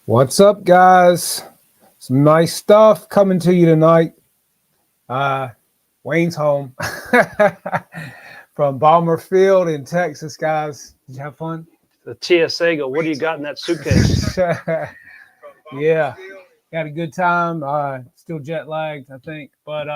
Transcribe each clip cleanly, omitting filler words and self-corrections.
What's up, guys? Some nice stuff coming to you tonight. Wayne's home from BomberField in Texas, guys. Did you have fun? The TSA go, what do you got in that suitcase? Yeah, had a good time. Still jet lagged, I think. But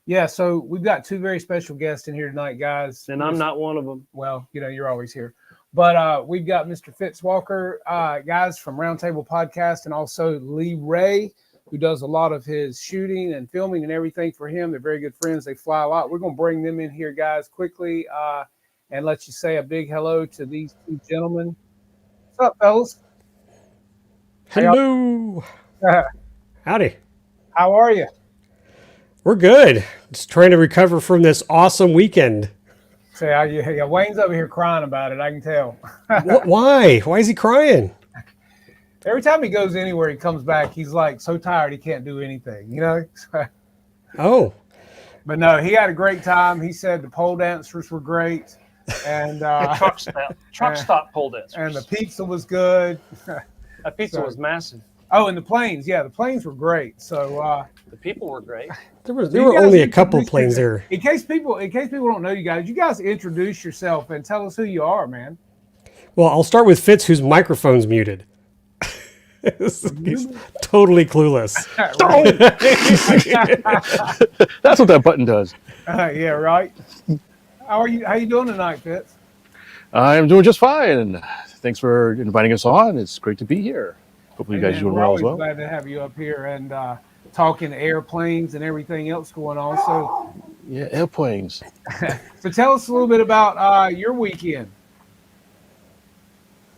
yeah, so we've got two very special guests in here tonight, guys. And I'm not one of them. Well, you're always here. But we've got Mr. Fitz Walker, guys, from Roundtable Podcast, and also Lee Ray, who does a lot of his shooting and filming and everything for him. They're very good friends. They fly a lot. We're going to bring them in here, guys, quickly and let you say a big hello to these two gentlemen. What's up, fellas? Hello. Howdy. How are you? We're good. Just trying to recover from this awesome weekend. Say, yeah, Wayne's over here crying about it. I can tell. Why? Why is he crying? Every time he goes anywhere, he comes back. He's like so tired he can't do anything, you know? Oh. But no, he had a great time. He said the pole dancers were great. And truck stop pole dancers. And the pizza was good. That pizza was massive. Oh, and the planes. Yeah, the planes were great. So the people were great. There were only a couple planes there. In case people don't know you guys introduce yourself and tell us who you are, man. Well, I'll start with Fitz, whose microphone's muted. He's totally clueless. That's what that button does. Yeah, right. How you doing tonight, Fitz? I'm doing just fine. And thanks for inviting us on. It's great to be here. Hopefully you guys are doing well as well. We're always glad to have you up here and talking airplanes and everything else going on. So yeah, airplanes. So tell us a little bit about your weekend.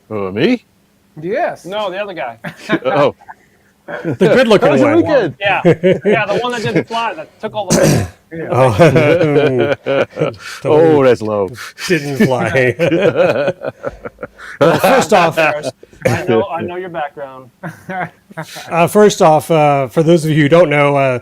Me? Yes. No, the other guy. Oh. The good-looking one. Weekend? Yeah, the one that didn't fly, that took all the. Yeah. Oh, that's low. Didn't fly. Well, first off, I know your background. First off, for those of you who don't know,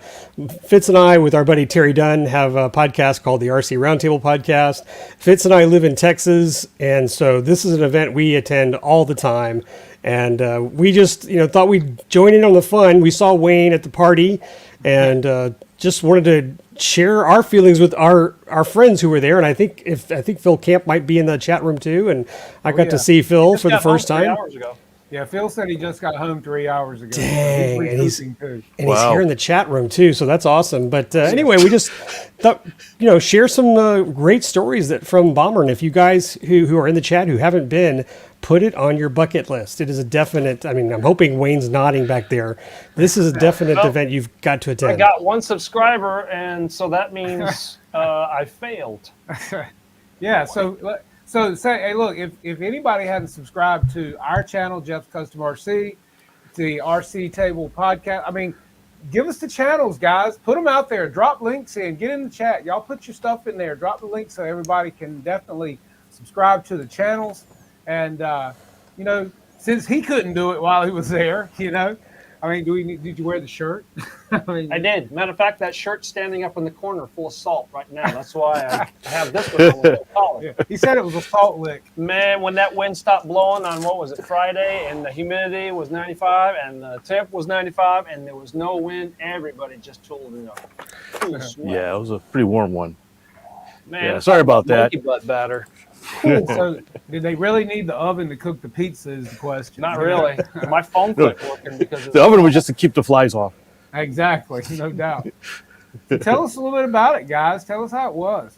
Fitz and I, with our buddy Terry Dunn, have a podcast called the RC Roundtable Podcast. Fitz and I live in Texas, and so this is an event we attend all the time. And we just, thought we'd join in on the fun. We saw Wayne at the party, and just wanted to share our feelings with our friends who were there. And I think Phil Camp might be in the chat room too. And I got to see Phil for the first time. 3 hours ago. Yeah, Phil said he just got home 3 hours ago. Dang, and he's here in the chat room too, so that's awesome. But anyway, we just thought, share some great stories from Bomber. And if you guys who are in the chat who haven't been, put it on your bucket list. It is a definite. I mean, I'm hoping Wayne's nodding back there. This is a definite event you've got to attend. I got one subscriber, and so that means I failed. Yeah. So say, hey, look, if anybody hasn't subscribed to our channel, Jeff's Custom RC, the RC Table Podcast, I mean, give us the channels, guys. Put them out there. Drop links in. Get in the chat. Y'all put your stuff in there. Drop the links so everybody can definitely subscribe to the channels. And, since he couldn't do it while he was there, I mean, did you wear the shirt? I did. Matter of fact, that shirt's standing up in the corner full of salt right now. That's why I have this one on with a collar. Yeah. He said it was a salt lick. Man, when that wind stopped blowing on, what was it, Friday, and the humidity was 95, and the temp was 95, and there was no wind, everybody just tooled it up. Yeah, it was a pretty warm one. Man, yeah, sorry about that. Monkey butt batter. So, did they really need the oven to cook the pizza is the question. Not really. My phone quit working because the oven was just to keep the flies off. Exactly, no doubt. So tell us a little bit about it, guys. Tell us how it was.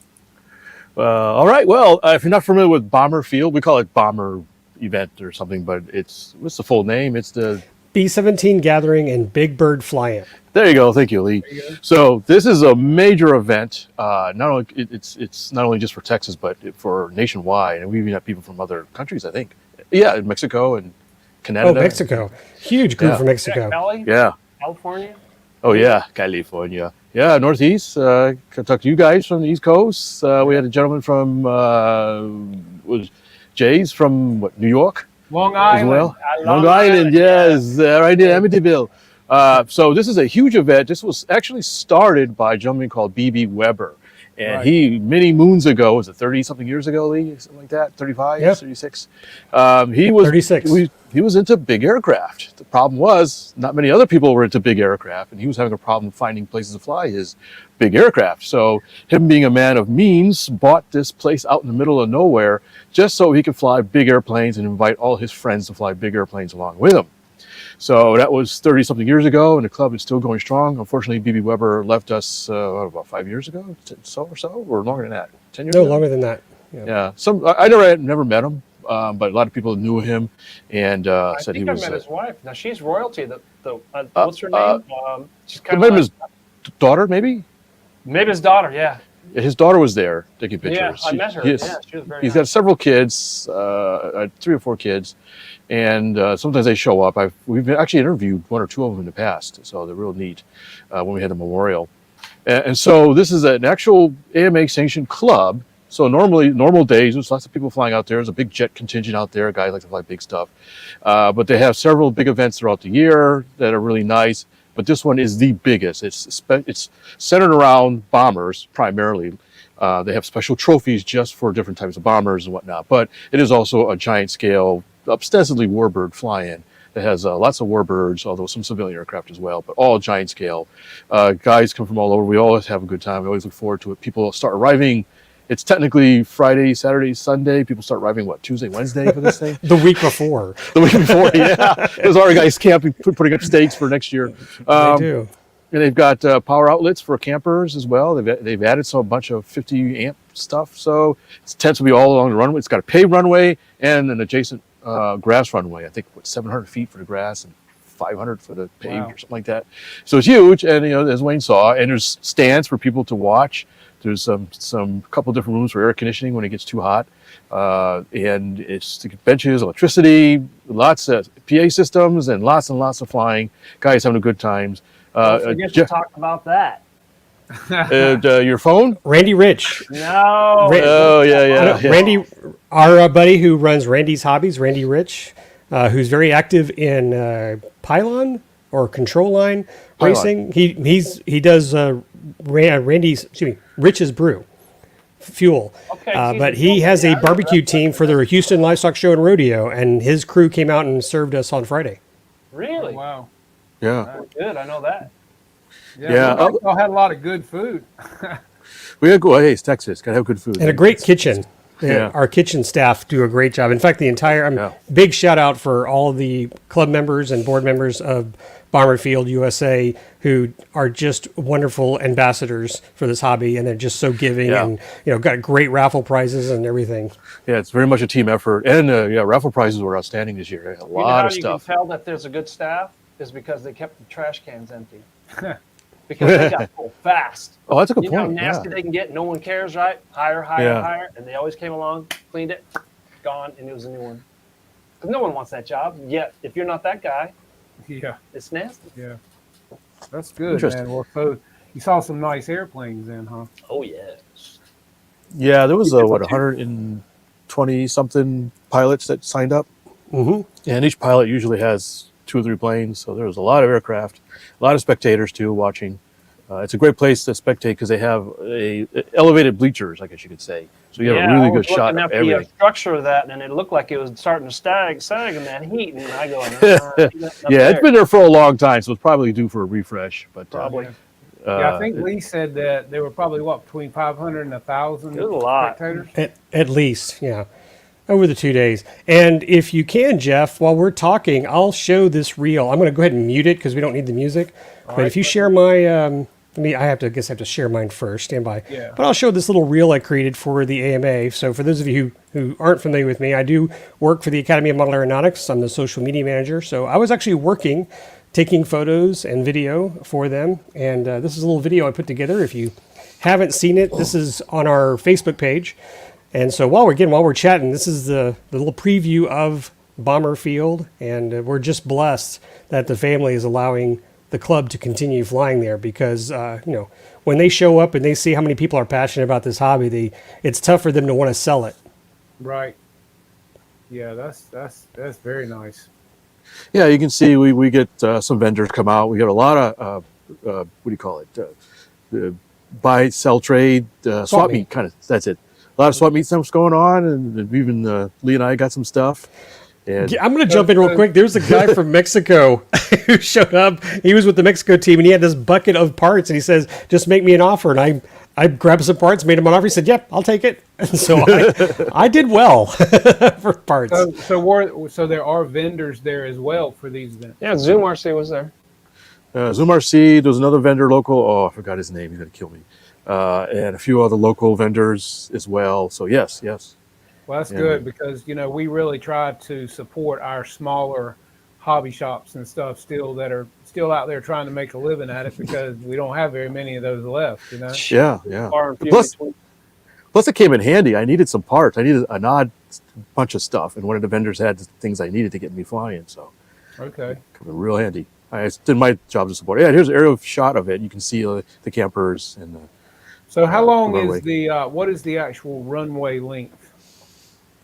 All right. Well, if you're not familiar with BomberField, we call it Bomber Event or something, but it's the full name. It's the B-17 Gathering and Big Bird Fly-In. There you go. Thank you, Lee. So this is a major event. Not only it's not only just for Texas, but for nationwide, and we even have people from other countries. I think, yeah, Mexico and Canada. Oh, Mexico! Huge group from Mexico. Yeah, Cali? Yeah. California. Oh yeah, California. Yeah, Northeast. Can talk to you guys from the East Coast. We had a gentleman from was Jay's from New York. Long Island. As well. Long Island, yes, right in Amityville. So this is a huge event. This was actually started by a gentleman called B.B. Weber. And Right. he, many moons ago, was it 30-something years ago, Lee? Something like that, 35, Yeah. 36? He was 36. He was into big aircraft. The problem was, not many other people were into big aircraft, and he was having a problem finding places to fly his big aircraft. So him being a man of means, bought this place out in the middle of nowhere just so he could fly big airplanes and invite all his friends to fly big airplanes along with him. So that was 30-something years ago, and the club is still going strong. Unfortunately, B.B. Weber left us about 5 years ago, or longer than that, 10 years No, ago? longer than that. Yeah. I never met him, but a lot of people knew him and I said he think I was. met his wife. Now she's royalty. What's her name? She's I kind met of his daughter, maybe. maybe his daughter. Yeah. His daughter was there taking pictures. Yeah, I met her. Yes. Yeah, she was very He's nice. got several kids, 3 or 4 kids, and sometimes they show up. We've actually interviewed 1 or 2 of them in the past, so they're real neat when we had the memorial. And so this is an actual AMA sanctioned club. So normal days, there's lots of people flying out there. There's a big jet contingent out there. Guys like to fly big stuff, but they have several big events throughout the year that are really nice. But this one is the biggest. It's centered around bombers primarily. They have special trophies just for different types of bombers and whatnot. But it is also a giant scale, ostensibly warbird fly-in that has lots of warbirds, although some civilian aircraft as well, but all giant scale. Guys come from all over. We always have a good time. We always look forward to it. People start arriving. It's technically Friday, Saturday, Sunday. People start arriving, Tuesday, Wednesday for this thing? The week before. The week before, yeah. There's already guys camping, putting up stakes for next year. They do. And they've got power outlets for campers as well. They've added a bunch of 50 amp stuff. So it tends to be all along the runway. It's got a paved runway and an adjacent grass runway. I think 700 feet for the grass and 500 for the paved or something like that. So it's huge. And as Wayne saw, and there's stands for people to watch. There's some couple different rooms for air conditioning when it gets too hot, and it's benches, electricity, lots of PA systems, and lots of flying. Guys having a good times. Don't forget to talk about that. Your phone? Randy Rich. No. Oh yeah. Randy, our buddy who runs Randy's Hobbies, Randy Rich, who's very active in pylon or control line racing. He does Rich's Brew fuel. Okay, but he has a barbecue team for the Houston Livestock Show and Rodeo, and his crew came out and served us on Friday. Really? Wow. Yeah. Good. I know that. Yeah. We all had a lot of good food. We gotta go. Hey, it's Texas. Gotta have good food. And a great kitchen. Yeah. Our kitchen staff do a great job. In fact, the entire big shout out for all of the club members and board members of BomberField USA who are just wonderful ambassadors for this hobby, and they're just so giving and got great raffle prizes and everything. Yeah, it's very much a team effort, and raffle prizes were outstanding this year. A lot of stuff. You can tell that there's a good staff is because they kept the trash cans empty. Because they got full fast. Oh, that's a good You know how point. nasty they can get. No one cares, right? Higher, and they always came along, cleaned it, gone, and it was a new one. Because no one wants that job. Yet, if you're not that guy, Yeah. it's nasty. Yeah. That's good, Interesting. man. Well, so you saw some nice airplanes then, huh? Oh yeah. Yeah, there was 120 something pilots that signed up. Mm-hmm. And each pilot usually has 2 or 3 planes, so there was a lot of aircraft, a lot of spectators too watching. It's a great place to spectate because they have elevated bleachers, I guess you could say. So you have a really good shot of at everything. the structure of that, and it looked like it was starting to sag in that heat, and I go, Yeah, it's been there for a long time, so it's probably due for a refresh. But probably. Yeah, I think Lee said that there were probably between 500 and 1,000 It was a lot. spectators. At least, yeah, over the 2 days. And if you can, Jeff, while we're talking, I'll show this reel. I'm going to go ahead and mute it because we don't need the music. But if you share my, I have to share mine first. Stand by. Yeah. But I'll show this little reel I created for the AMA. So for those of you who aren't familiar with me, I do work for the Academy of Model Aeronautics. I'm the social media manager. So I was actually working, taking photos and video for them. And this is a little video I put together. If you haven't seen it, this is on our Facebook page. And so while we're chatting, this is the little preview of BomberField. And we're just blessed that the family is allowing the club to continue flying there because, when they show up and they see how many people are passionate about this hobby, it's tough for them to want to sell it. Right. Yeah, that's very nice. Yeah, you can see we get some vendors come out. We got a lot of what do you call it? buy, sell, trade, swap meet kind of. That's it. A lot of swap meet stuff's going on, and even Lee and I got some stuff. And I'm going to jump in real quick. There's a guy from Mexico who showed up. He was with the Mexico team, and he had this bucket of parts, and he says, "Just make me an offer." And I grabbed some parts, made him an offer. He said, "Yep, I'll take it." And so I did well for parts. So there are vendors there as well for these events. Yeah, Zoom RC was there. Zoom RC, there was another vendor local. Oh, I forgot his name. He's going to kill me. And a few other local vendors as well. So yes. Well, that's good because, we really try to support our smaller hobby shops and stuff that are still out there trying to make a living at it because we don't have very many of those left, Yeah. Plus it came in handy. I needed some parts. I needed an odd bunch of stuff. And one of the vendors had the things I needed to get me flying. So Okay. it came in real handy. I did my job to support it. Yeah, here's an aerial shot of it. You can see the campers and So how long runway. is what is the actual runway length?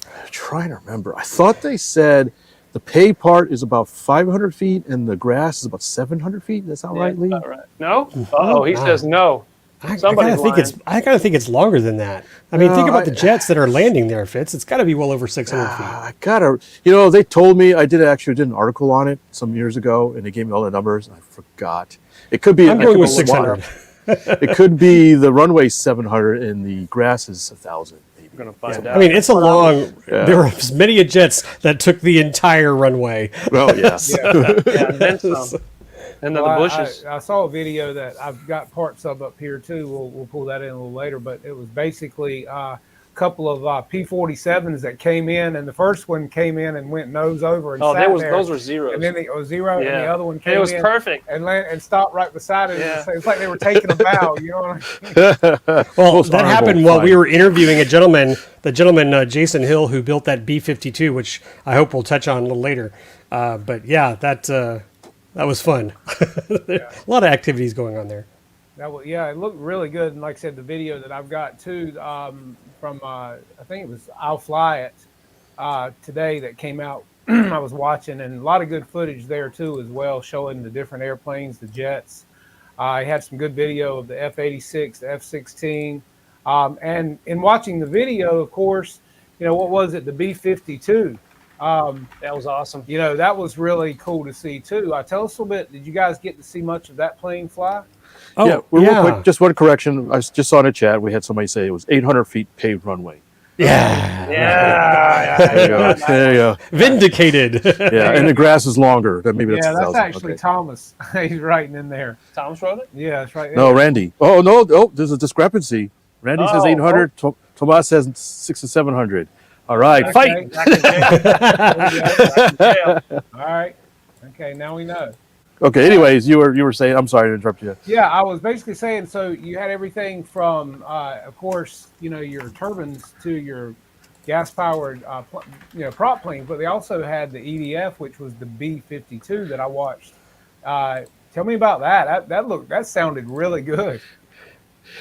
I'm trying to remember. I thought they said the pay part is about 500 feet and the grass is about 700 feet. Does that sound right, Lee? All right. No? Oh, he says no. I Somebody's gotta think it's longer than that. I mean, think about the jets that are landing there, Fitz. It's got to be well over 600 feet. I gotta, they told me I did an article on it some years ago, and they gave me all the numbers. And I forgot. It could be. I'm going with 600. It could be the runway 700 and the grass is 1,000. I'm going to find out. I mean, it's a long. There were many jets that took the entire runway. Well, yes. Yeah, and then some. And then the bushes. I saw a video that I've got parts of up here too. We'll pull that in a little later, but it was basically a couple of P-47s that came in, and the first one came in and went nose over and sat there. Those were zeros. And then it was zero, and the other one came in. It was perfect. And stopped right beside it. Yeah. It's like they were taking a bow. You know what I mean? Well, that happened while we were interviewing the gentleman Jason Hill, who built that B-52, which I hope we'll touch on a little later. But yeah, that was fun. A lot of activities going on there. It looked really good. And like I said, the video that I've got too from I think it was I'll Fly It today that came out. I was watching, and a lot of good footage there too as well, showing the different airplanes, the jets. I had some good video of the F-86, the F-16, and in watching the video, of course, what was it? The B-52. That was awesome. That was really cool to see too. Tell us a little bit. Did you guys get to see much of that plane fly? Oh, Real quick, just one correction. I just saw in a chat, we had somebody say it was 800 feet paved runway. Yeah. There you go. There you go. Vindicated. Yeah, and the grass is longer. Maybe that's 1,000. Actually Thomas. He's writing in there. Thomas wrote it? Yeah, that's right. No, Randy. Oh, no. Oh, there's a discrepancy. Randy says 800. Tomas says 600 to 700. All right, fight. All right. Okay, now we know. Okay, anyways, you were saying, I'm sorry to interrupt you. Yeah, I was basically saying, so you had everything from, of course, your turbines to your gas-powered, prop planes, but they also had the EDF, which was the B-52 that I watched. Tell me about that. That sounded really good.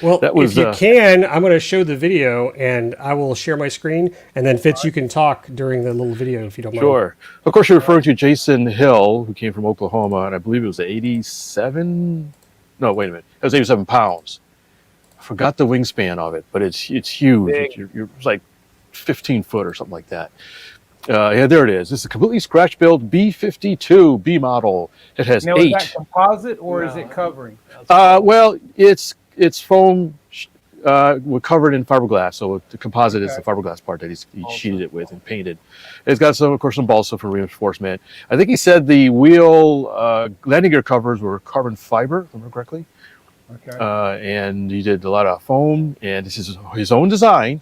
Well, if you can, I'm going to show the video, and I will share my screen, and then Fitz, you can talk during the little video if you don't mind. Sure. Of course, you're referring to Jason Hill, who came from Oklahoma, and I believe it was 87. No, wait a minute. It was 87 pounds. I forgot the wingspan of it, but it's huge. It's like 15 foot or something like that. There it is. This is a completely scratch-built B-52 B model. It has now, 8. Is that composite or is it covering? Well, it's foam covered in fiberglass. So the composite is the fiberglass part that he sheeted it with and painted. It's got some balsa for reinforcement. I think he said the wheel landing gear covers were carbon fiber, if I remember correctly. Okay. And he did a lot of foam, and this is his own design.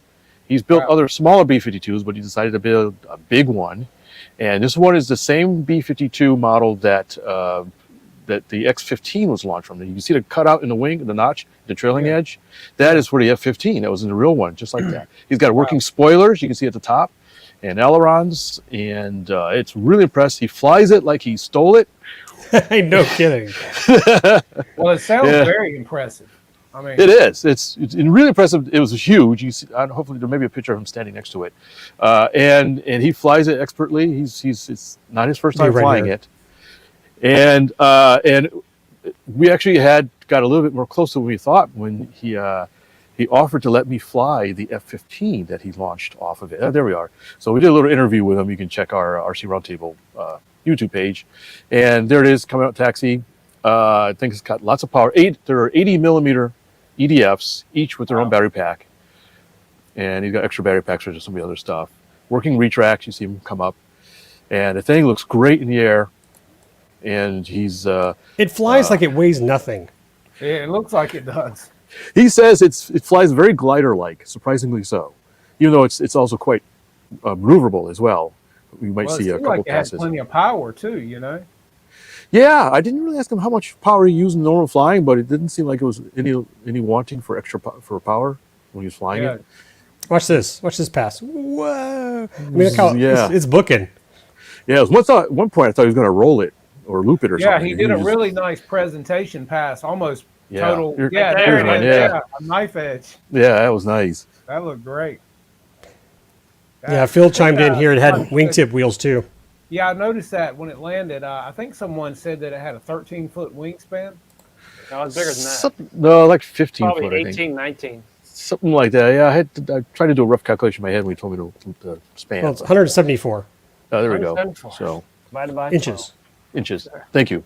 He's built other smaller B-52s, but he decided to build a big one. And this one is the same B-52 model that the X-15 was launched from. You can see the cutout in the wing, the notch, the trailing edge. That is for the F-15. That was in the real one, just like that. He's got working spoilers, you can see at the top, and ailerons, and it's really impressive. He flies it like he stole it. No kidding. Well, it sounds very impressive. I mean, it is. It's really impressive. It was huge. You see, hopefully there may be a picture of him standing next to it, and he flies it expertly. It's not his first time flying it, and we actually had got a little bit more close than we thought when he offered to let me fly the F-15 that he launched off of it. There we are. So we did a little interview with him. You can check our RC Roundtable YouTube page. And there it is, coming out taxi. I think it's got lots of power. There are 80 millimeter EDFs, each with their own battery pack. And he's got extra battery packs for just some of the other stuff. Working retracts, you see him come up. And the thing looks great in the air. And he's... it flies like it weighs nothing. Yeah, it looks like it does. He says it flies very glider-like, surprisingly so. Even though it's also quite maneuverable as well. We might see a couple like it has passes. plenty of power too, you know. Yeah, I didn't really ask him how much power he used in normal flying, but it didn't seem like it was any wanting for extra for power when he was flying it. Watch this. Watch this pass. Whoa! I mean, look how Yeah. it's booking. Yeah, it was at one point I thought he was going to roll it or loop it or something. Yeah, he did a really nice presentation pass, almost total. Here's There it mine, is. yeah. A knife edge. Yeah, that was nice. That looked great. Yeah, Phil chimed in here. It had wingtip wheels too. Yeah, I noticed that when it landed. I think someone said that it had a 13-foot wingspan. No, it's bigger than that. No, like 15 Probably foot, I think. 18, 19. Something like that. Yeah, I tried to do a rough calculation in my head when he told me to span. Well, it's 174 There we go. 174. So Divided by inches. inches. Thank you.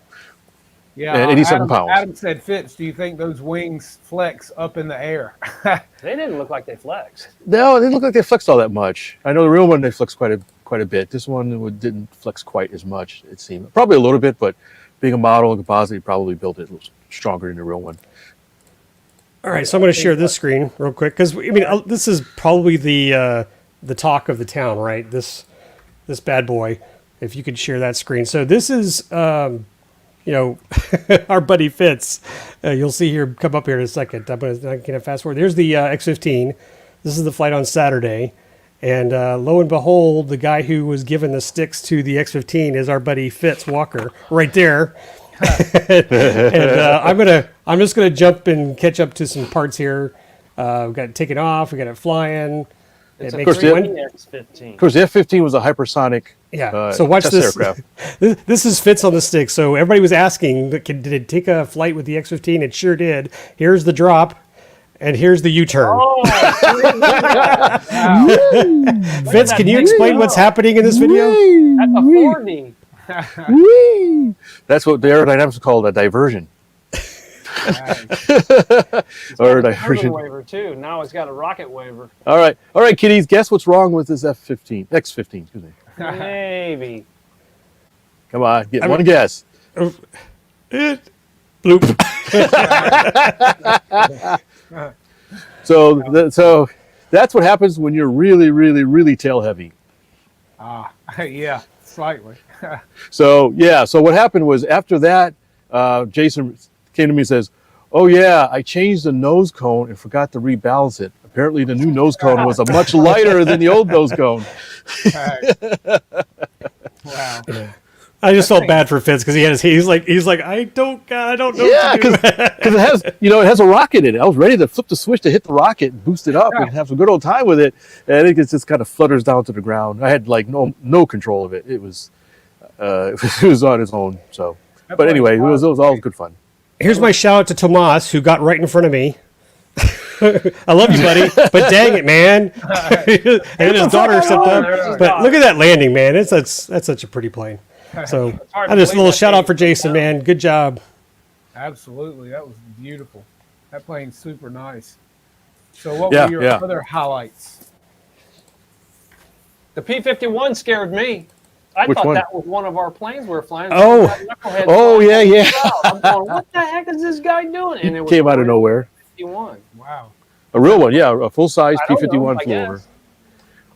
Yeah, And 87 pounds. Adam said, "Fitz, do you think those wings flex up in the air?" 12. They didn't look like they flexed. No, it didn't look like they flexed all that much. I know the real one they flexed quite a bit. This one didn't flex quite as much. It seemed probably a little bit, but being a model and composite, he probably built it a little stronger than the real one. All right, so I'm going to share this screen real quick because I mean this is probably the talk of the town, right? This bad boy. If you could share that screen. So this is our buddy Fitz. You'll see here come up here in a second. I'm going to fast forward. There's the X-15. This is the flight on Saturday. And lo and behold, the guy who was given the sticks to the X-15 is our buddy Fitz Walker right there. And I'm just gonna jump and catch up to some parts here. We've got it taken off. We got it flying. It's It a makes X-15. Of course, the F-15 was a hypersonic. Yeah. So watch test this. aircraft. This is Fitz on the stick. So everybody was asking, did it take a flight with the X-15? It sure did. Here's the drop, and here's the U-turn. Oh, Fitz, can you explain what's happening in this video? that's a 4D. Whee! That's what the aerodynamics call a diversion. Or a diversion. Waiver too. Now it's got a rocket waiver. All right, kiddies. Guess what's wrong with this F-15? X-15. Excuse me. Maybe. Come on, get one guess. Bloop. So that's what happens when you're really, really, really tail heavy. Yeah, slightly. So what happened was after that, Jason came to me and says, "Oh yeah, I changed the nose cone and forgot to rebalance it. Apparently, the new nose cone was a much lighter than the old nose cone." Wow. I just felt bad for Fitz because he's like I don't know. Yeah, what to do. because it has a rocket in it. I was ready to flip the switch to hit the rocket and boost it up and have some good old time with it, and it just kind of flutters down to the ground. I had like no control of it. It was it was on its own. So, but anyway, it was all good fun. Here's my shout out to Tomas, who got right in front of me. I love you, buddy, but dang it, man! And his daughter stepped up. But look at that landing, man. That's such a pretty plane. So I just a little shout out for Jason, man. Good job. Absolutely, that was beautiful. That plane's super nice. So, what were your other highlights? The P-51 scared me. I Which thought one? that was one of our planes we were flying. Oh, yeah. I'm going, what the heck is this guy doing? And it was Came out of nowhere. P-51. Wow. A real one, yeah, a full size I don't know, P-51 I flew over. guess.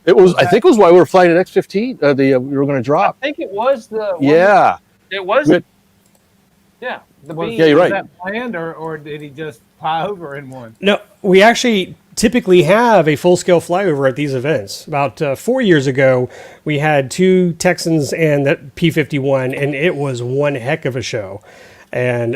It was. I think it was why we were flying an X-15. We were going to drop. I think it was the one. Yeah. It was. Good. Yeah. The Was, B. Yeah, you're was right. that planned, or did he just fly over in one? No, we actually typically have a full-scale flyover at these events. About 4 years ago, we had two Texans and that P-51, and it was one heck of a show. And,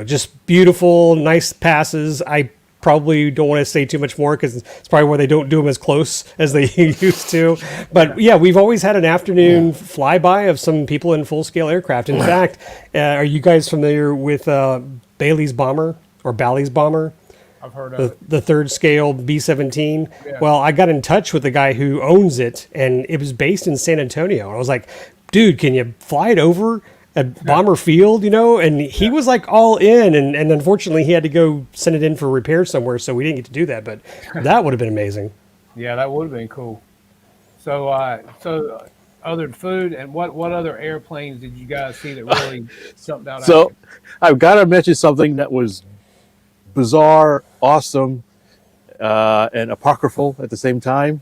just beautiful, nice passes. I probably don't want to say too much more because it's probably why they don't do them as close as they used to. But yeah, we've always had an afternoon flyby of some people in full-scale aircraft. In fact, are you guys familiar with Bailey's Bomber? or Bally's bomber, I've heard of it. the third scale B-17. Yeah. Well, I got in touch with the guy who owns it, and it was based in San Antonio. I was like, dude, can you fly it over at BomberField, you know? And he was like all in, and unfortunately he had to go send it in for repair somewhere, so we didn't get to do that, but that would have been amazing. Yeah, that would have been cool. So, other than food, and what other airplanes did you guys see that really jumped out? So I've got to mention something that was bizarre, awesome, and apocryphal at the same time.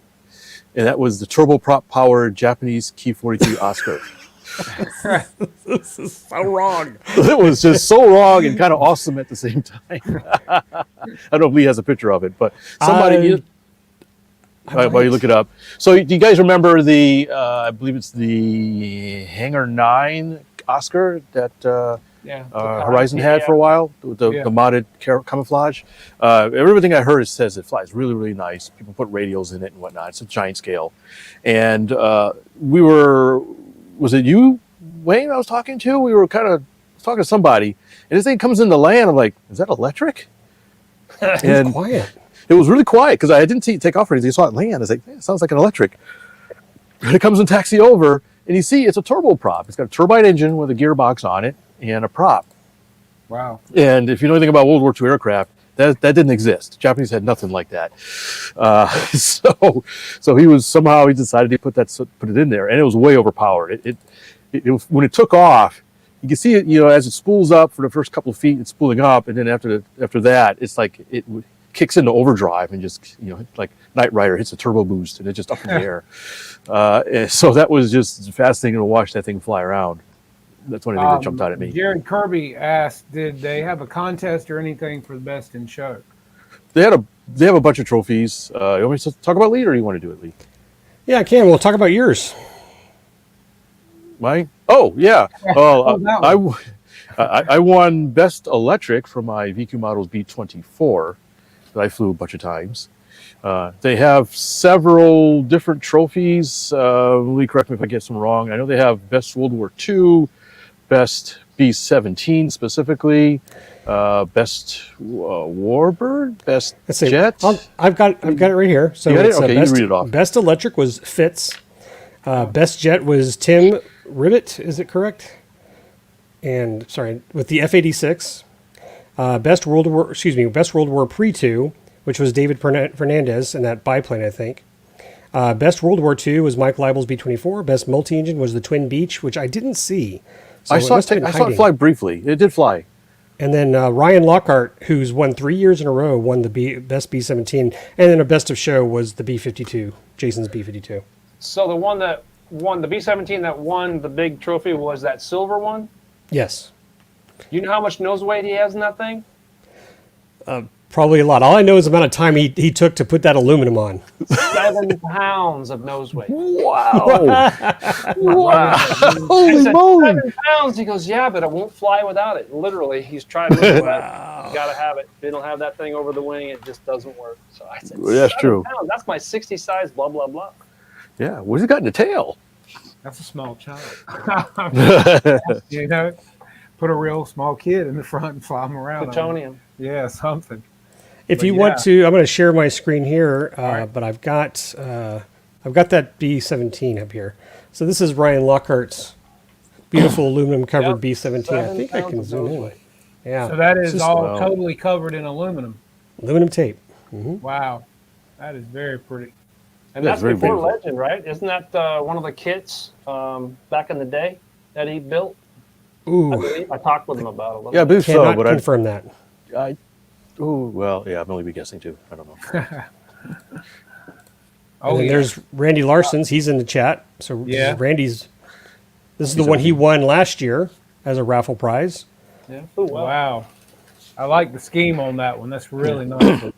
And that was the turboprop powered Japanese Ki-42 Oscar. This is so wrong. It was just so wrong and kind of awesome at the same time. I don't know if Lee has a picture of it, but somebody... while you look it up. So do you guys remember the, I believe it's the Hangar 9 Oscar that Horizon had for a while, the modded camouflage? Everything I heard says it flies really, really nice. People put radials in it and whatnot. It's a giant scale. And was it you, Wayne, I was talking to? We were talking to somebody, and this thing comes into land. I'm like, is that electric? It's quiet. It was really quiet because I didn't take off or anything. I saw it land. I was like, it sounds like an electric. And it comes and taxi over, and you see it's a turboprop. It's got a turbine engine with a gearbox on it and a prop. Wow. And if you know anything about World War II aircraft, that didn't exist. The Japanese had nothing like that. So he decided to put it in there, and it was way overpowered. It was, when it took off, you can see it, as it spools up for the first couple of feet, it's spooling up, and then after that, it's like it kicks into overdrive and just, like Knight Rider hits a turbo boost and it's just up in the air. And so that was just fascinating to watch that thing fly around. That's one of the things that jumped out at me. Jared Kirby asked, did they have a contest or anything for the best in show? They have a bunch of trophies. You want me to talk about Lee, or do you want to do it, Lee? Yeah, I can. We'll talk about yours. Mine? Oh, yeah. I won Best Electric for my VQ Models B24 that I flew a bunch of times. They have several different trophies. Lee, correct me if I get some wrong. I know they have Best World War II, Best B-17 specifically, Best Warbird, Best Jet. I've got it right here. So you got it? It's, Okay, you read it off. Best Electric was Fitz. Best Jet was Tim Ribbit. Is it correct? And sorry, with the F-86. Best World War Pre-2, which was David Fernandez in that biplane, I think. Best World War II was Mike Leibel's B-24. Best multi-engine was the Twin Beach, which I didn't see. So I saw it fly briefly. It did fly. And then Ryan Lockhart, who's won 3 years in a row, won the Best B-17. And then a Best of Show was the B-52, Jason's B-52. So the one that won, the B-17 that won the big trophy was that silver one? Yes. You know how much nose weight he has in that thing? Probably a lot. All I know is the amount of time he took to put that aluminum on. 7 pounds of nose weight. Wow. Wow. Holy moly. 7 pounds. He goes, yeah, but it won't fly without it. Literally, he's tried to do that. You got to have it. If you don't have that thing over the wing, it just doesn't work. So I said, That's true. Pounds. That's my 60 size, blah, blah, blah. Yeah. What's it got in the tail? That's a small child. Put a real small kid in the front and fly them around. Plutonium. Yeah, something. If you want to, I'm going to share my screen here, but I've got that B-17 up here. So this is Ryan Lockhart's beautiful aluminum covered B-17. I think I can zoom in. Yeah. So that is all totally covered in aluminum. Aluminum tape. Mm-hmm. Wow, that is very pretty. And that's before Legend, right? Isn't that one of the kits back in the day that he built? Ooh. I talked with him about it a little bit. I believe so, but confirm that. I'm only be guessing too. I don't know. There's Randy Larson's. He's in the chat. So Randy's. This is the one he won last year as a raffle prize. Yeah. Ooh, wow. I like the scheme on that one. That's really nice.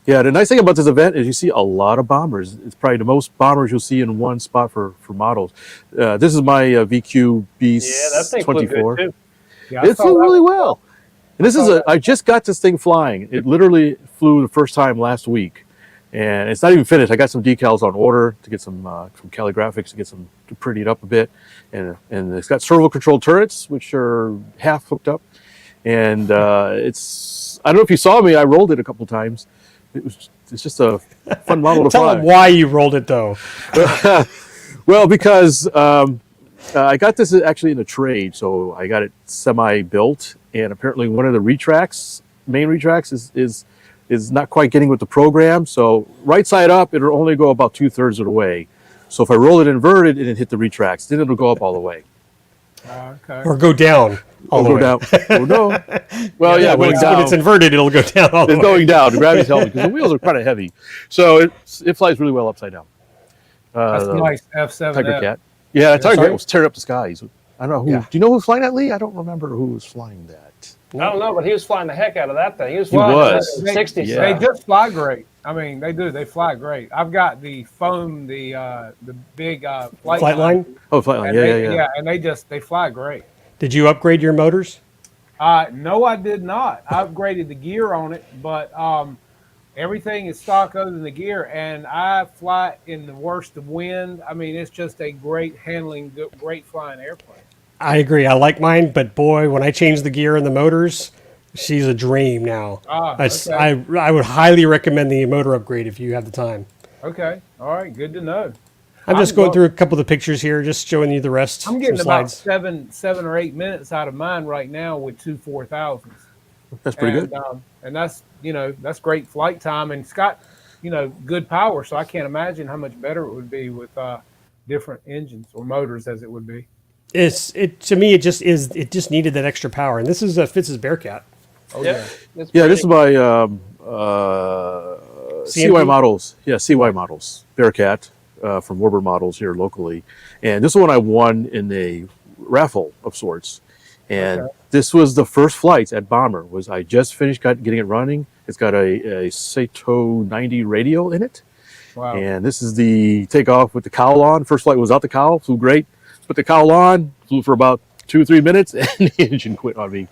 Yeah, the nice thing about this event is you see a lot of bombers. It's probably the most bombers you'll see in one spot for models. This is my VQ B-24. It flew really well. And this is I just got this thing flying. It literally flew the first time last week. And it's not even finished. I got some decals on order to get some from Cali Graphics to pretty it up a bit. And it's got servo control turrets, which are half hooked up. and it's I don't know if you saw me. I rolled it a couple times. It's just a fun model to Tell fly. them why you rolled it though. Well, because I got this actually in a trade, so I got it semi-built, and apparently one of the main retracts is not quite getting with the program. So right side up, it'll only go about 2/3 of the way. So if I roll it inverted and it hit the retracts, then it'll go up all the way. Okay. Or go down all the It'll way. go down. Oh no! Well, yeah, when, going it's, down. when it's inverted, it'll go down all the It's way. going down. The gravity's helping because the wheels are kind of heavy, so it flies really well upside down. That's The nice. F7F. Tiger Cat. Yeah, Tiger sorry? Cat was tearing up the skies. I don't know who. Yeah. Do you know who was flying that, Lee? I don't remember who was flying that. I don't know, but he was flying the heck out of that thing. He was He flying was. the 60s. Yeah. They just fly great. I mean, they do. They fly great. I've got the foam, the big Flight line? Oh, Flightline. And Yeah. and they fly great. Did you upgrade your motors? No, I did not. I upgraded the gear on it, but everything is stock other than the gear, and I fly in the worst of wind. I mean, it's just a great handling, great flying airplane. I agree. I like mine, but boy, when I change the gear and the motors, she's a dream now. Okay. I would highly recommend the motor upgrade if you have the time. Okay, all right, good to know. I'm just going through a couple of the pictures here, just showing you the rest. I'm getting some about slides. 7 or 8 minutes out of mine right now with 2 4,000s. That's pretty good. And that's that's great flight time, and it's got good power. So I can't imagine how much better it would be with different engines or motors as it would be. To me, it just needed that extra power, and this is Fitz's Bearcat. Oh Yep. yeah. Yeah, this is my CY models. Yeah, CY models. Bearcat from Warbird Models here locally. And this one I won in a raffle of sorts. And this was the first flights at Bomber. I just finished getting it running. It's got a Sato 90 radio in it. Wow. And this is the takeoff with the cowl on. First flight was without the cowl, flew great. Put the cowl on, flew for about 2 or 3 minutes, and the engine quit on me.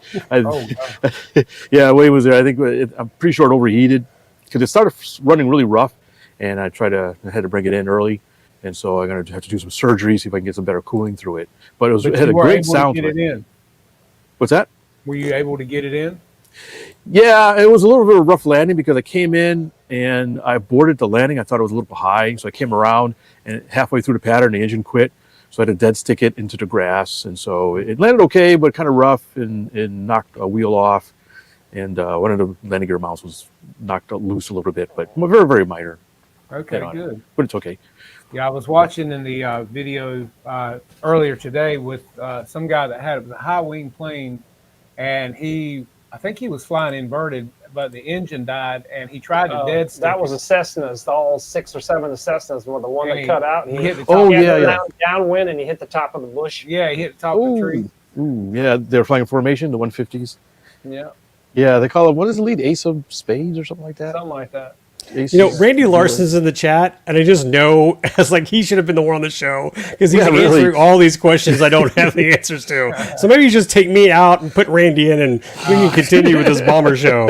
Yeah, Wade was there. I think I'm pretty sure it overheated because it started running really rough, and I had to bring it in early, and so I'm going to have to do some surgery, see if I can get some better cooling through it. But it had a great sound to it. What's that? Were you able to get it in? Yeah, it was a little bit of a rough landing because I came in and I boarded the landing. I thought it was a little bit high, so I came around, and halfway through the pattern, the engine quit. So I had to dead stick it into the grass, and so it landed okay, but kind of rough and knocked a wheel off, and one of the landing gear mounts was knocked loose a little bit, but very, very minor. Okay, good. But it's okay. Yeah, I was watching in the video earlier today with some guy that had a high wing plane, and I think he was flying inverted, but the engine died, and he tried to dead stick. That was a Cessna's. All 6 or 7 of the Cessnas were the one that cut out. And he hit the top. Downwind, and he hit the top of the bush. Yeah, he hit the top of the tree. Ooh, yeah, they were flying formation, the 150s. Yeah. Yeah, they call it, what is the lead? Ace of Spades or something like that? Something like that. Randy Larson's in the chat, and I just know as like he should have been the one on the show because he's answering all these questions I don't have the answers to. So maybe you just take me out and put Randy in, and we can continue with this Bomber show.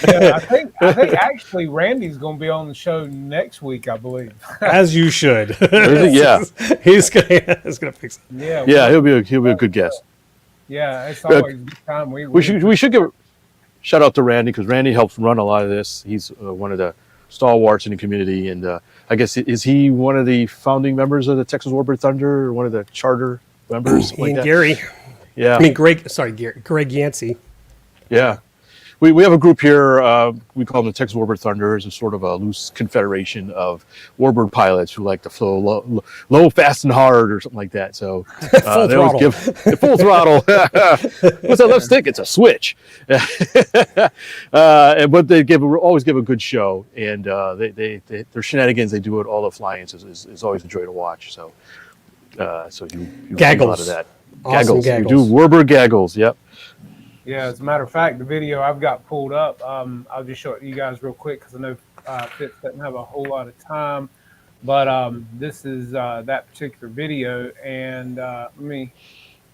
Yeah, I think actually Randy's going to be on the show next week, I believe. As you should. Yeah, he's gonna fix it. Yeah, yeah, he'll be a good guest. Yeah, it's always a good time. We should give a shout out to Randy because Randy helps run a lot of this. He's one of the stalwarts in the community, and I guess is he one of the founding members of the Texas Warbird Thunder, or one of the charter members? And Gary, yeah, Greg Yancey. Yeah, we have a group here. We call them the Texas Warbird Thunders. It's sort of a loose confederation of warbird pilots who like to flow low, fast, and hard, or something like that. So they always give full throttle. What's that left stick? It's a switch. But they always give a good show, and their shenanigans they do at all the fly-ins is always a joy to watch. So you gaggles a lot of that. Awesome Gaggles. We do warbird gaggles. Yep. Yeah, as a matter of fact, the video I've got pulled up, I'll just show it to you guys real quick because I know Fitz doesn't have a whole lot of time. But this is that particular video, and let me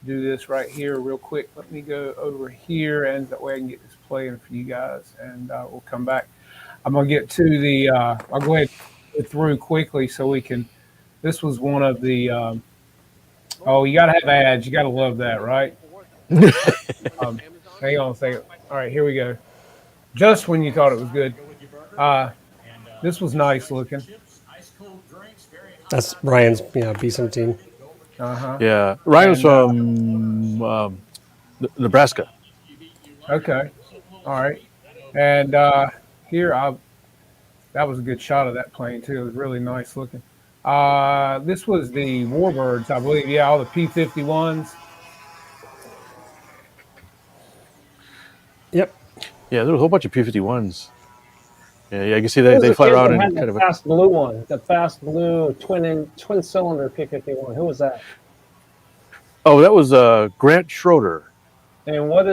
do this right here real quick. Let me go over here, and that way I can get this playing for you guys, and we'll come back. I'm going to get to the I'll go ahead and go through quickly so we can. This was one of the you got to have ads. You got to love that, right? Hang on a second. All right, here we go. Just when you thought it was good. This was nice looking. That's Ryan's, B-17. Uh-huh. Yeah, Ryan was And, from Nebraska. Okay. All right. And here, that was a good shot of that plane, too. It was really nice looking. This was the Warbirds, I believe. Yeah, all the P-51s. Yep. Yeah, there was a whole bunch of P-51s. Yeah, I can see Who was they the fly kid around that in had kind the of a. fast blue one, the fast blue twin cylinder P-51. Who was that? Oh, that was Grant Schroeder. And what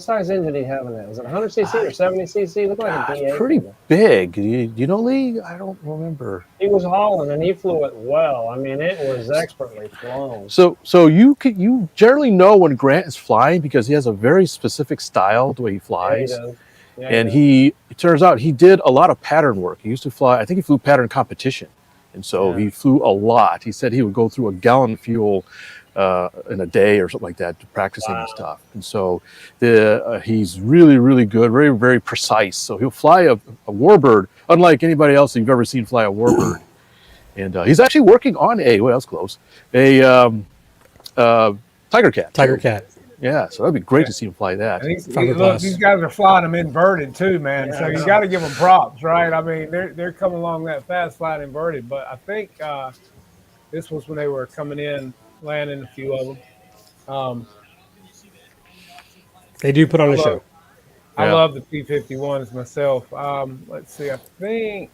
size engine did he have in that? Was it 100 cc or 70 cc? Looked like a It's DA. pretty Kinda. big. Do you know, Lee? I don't remember. He was hauling and he flew it well. I mean, it was expertly flown. So you generally know when Grant is flying because he has a very specific style the way he Yeah, he flies. does. Yeah, And does. it turns out he did a lot of pattern work. He used to fly, I think he flew pattern competition. And so Yeah. he flew a lot. He said he would go through a gallon of fuel in a day or something like that to practicing and stuff. And so he's really, really good, very, very precise. So he'll fly a warbird, unlike anybody else you've ever seen fly a warbird. And he's actually working on a Tiger Cat. Tiger Cat. Yeah, so that'd be great to see him fly that. And Fiberglass. these guys are flying them inverted, too, man. Yeah, So I you know. got to give them props, right? I mean, they're coming along that fast flying inverted. But I think this was when they were coming in, landing a few of them. They do put on a show. I Yeah. love the P-51s myself. Let's see. I think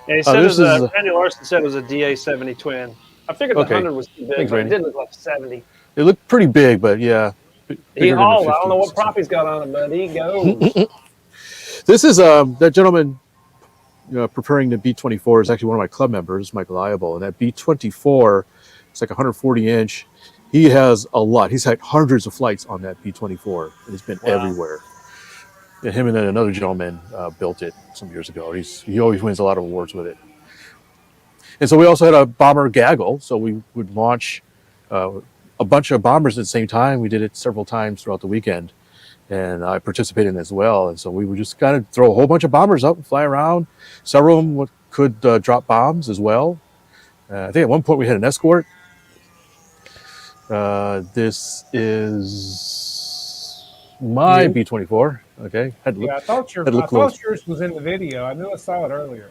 Yeah, he said this is Randy Larson said it was a DA-70 twin. I figured the Okay. 100 was too big, Thanks, but it Randy. did look like 70. It looked pretty big, but yeah. He bigger than the hauled. I don't know 50, what prop he's got on it, but he goes. This is that gentleman preparing the B-24 is actually one of my club members, Michael Iable, and that B-24, it's like 140 inch. He has a lot. He's had hundreds of flights on that B-24, and it's been everywhere. And him and then another gentleman built it some years ago. He always wins a lot of awards with it. And so we also had a bomber gaggle, so we would launch a bunch of bombers at the same time. We did it several times throughout the weekend, and I participated in it as well. And so we would just kind of throw a whole bunch of bombers up and fly around. Several of them could drop bombs as well. I think at one point we had an escort. This is my B-24. Okay, I thought yours was in the video. I knew I saw it earlier.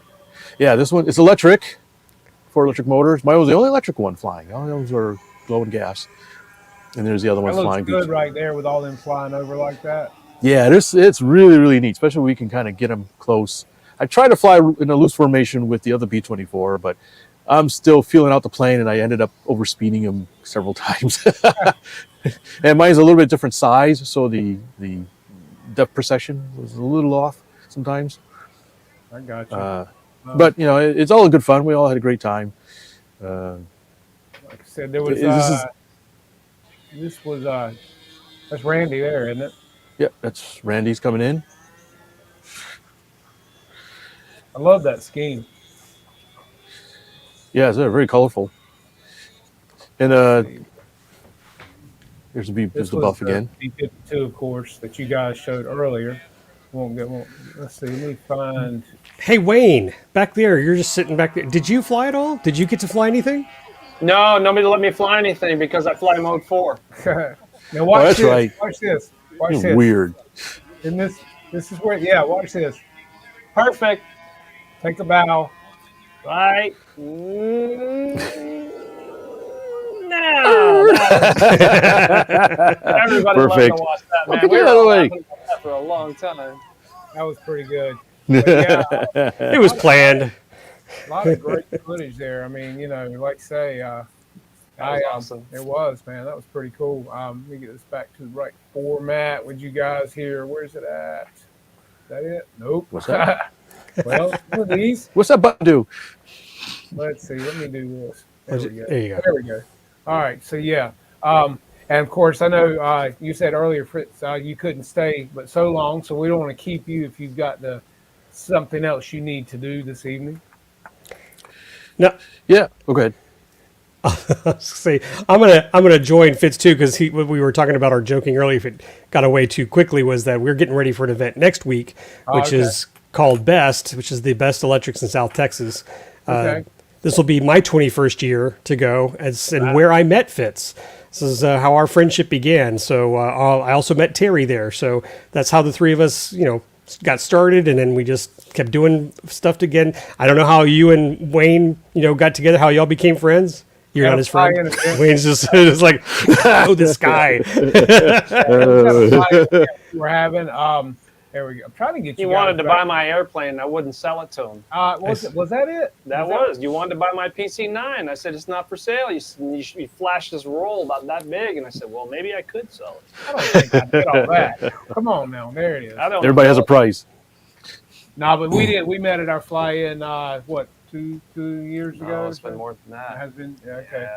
Yeah, this one is electric, 4 electric motors. Mine was the only electric one flying. All the others were glowing gas. And there's the other That ones looks flying. good right there with all them flying over like that. Yeah, it's really, really neat, especially when we can kind of get them close. I tried to fly in a loose formation with the other B-24, but I'm still feeling out the plane, and I ended up overspeeding him several times. And mine's a little bit different size, so the depth perception was a little off sometimes. I got you. But it's all good fun. We all had a great time. Like I said, there was that's Randy there, isn't it? Yep, that's Randy's coming in. I love that scheme. Yeah, it's very colorful. And here's the buff again. B-52, of course, that you guys showed earlier. Let's see. Let me find. Hey, Wayne, back there. You're just sitting back there. Did you fly at all? Did you get to fly anything? No, nobody let me fly anything because I fly mode 4. Now watch that's this. right. Watch this. Watch It's this. weird. And this is where. Yeah, watch this. Perfect. Take a bow. Right. Now. Everybody loved Perfect. to watch that, man. Okay, We get were out of the all way. laughing about that for a long time. That was pretty good. But yeah, It was planned. a lot of great footage there. I mean, like I say, was awesome. It was, man. That was pretty cool. Let me get this back to the right format with you guys here. Where's it at? Is that it? Nope. What's that? Well, one of these. What's that button do? Let's see. Let me do this. There we go. There you go. There we go. All right. So yeah. And of course, I know you said earlier, Fritz, you couldn't stay but so long, so we don't want to keep you if you've got something else you need to do this evening. No, Yeah. Oh, go ahead. Say, I'm gonna join Fitz too, because we were talking about our joking earlier. If it got away too quickly, was that we're getting ready for an event next week, which is called Best, which is the best electrics in South Texas. Okay. This will be my 21st year to go, and where I met Fitz. This is how our friendship began. So I also met Terry there. So that's how the three of us, got started, and then we just kept doing stuff together. I don't know how you and Wayne, got together, how y'all became friends. You're not his friend. Wayne's just like, oh, this guy. We're having. There we go. I'm trying to get you. He wanted to buy my airplane. I wouldn't sell it to him. Was that it? You wanted to buy my PC-9. I said, it's not for sale. You flashed this roll about that big. And I said, well, maybe I could sell it. I don't think I did all that. Come on now. There it is. Everybody has a price. No, but we did. We met at our fly-in, two years ago? No, it's been more than that. It has been? Yeah, okay.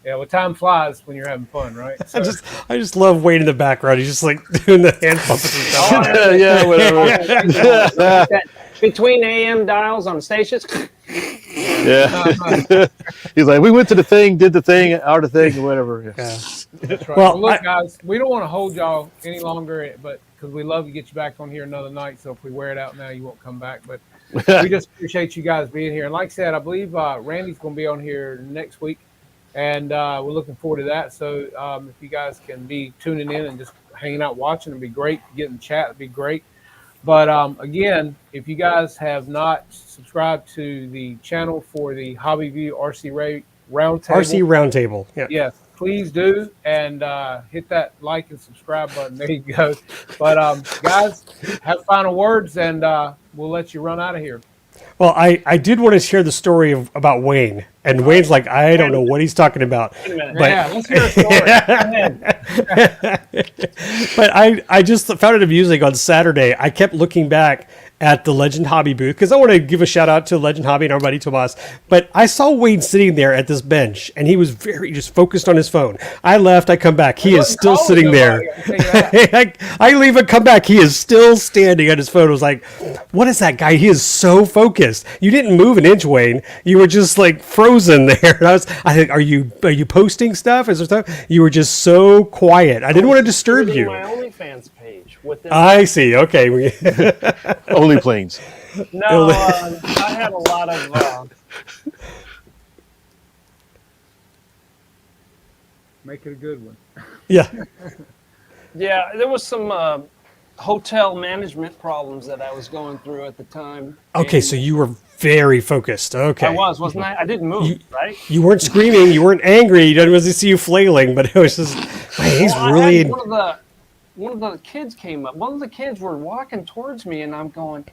Yeah, well, time flies when you're having fun, right? So, I just love Wayne in the background. He's just like doing the hand puppets and stuff. Whatever. Between AM dials on stations. Yeah. He's like, we went to the thing, did the thing, out of the thing, or whatever. Yeah. That's right. Well, look, guys, we don't want to hold y'all any longer, but because we love to get you back on here another night. So if we wear it out now, you won't come back. But we just appreciate you guys being here. And like I said, I believe Randy's going to be on here next week. And we're looking forward to that. So if you guys can be tuning in and just hanging out watching, it'd be great. Getting the chat, it'd be great. But again, if you guys have not subscribed to the channel for the Hobby View RC Roundtable. RC Roundtable, yeah. Yes, please do. And hit that like and subscribe button. There you go. But guys, have final words, and we'll let you run out of here. Well, I did want to share the story about Wayne. And Wayne's like, I don't know what he's talking about. Wait a minute. But, Yeah, let's hear a story. but I just found it amusing on Saturday. I kept looking back at the Legend Hobby booth because I want to give a shout out to Legend Hobby and our buddy Tomas. But I saw Wayne sitting there at this bench, and he was very just focused on his phone. I left, I come back. He is still sitting there. I leave and come back. He is still standing at his phone. I was like, what is that guy? He is so focused. You didn't move an inch, Wayne. You were just like frozen there. And I think, are you posting stuff? Is there stuff? You were just so quiet. I didn't want to disturb you. My OnlyFans page. I see. Okay. Only planes. No, I had a lot of. Make it a good one. Yeah. Yeah, there was some hotel management problems that I was going through at the time. Okay, so you were very focused. Okay. I wasn't I? I didn't move, right? You weren't screaming. You weren't angry. You didn't really see you flailing, but it was just, man, he's really. One of the kids came up. One of the kids were walking towards me, and I'm going,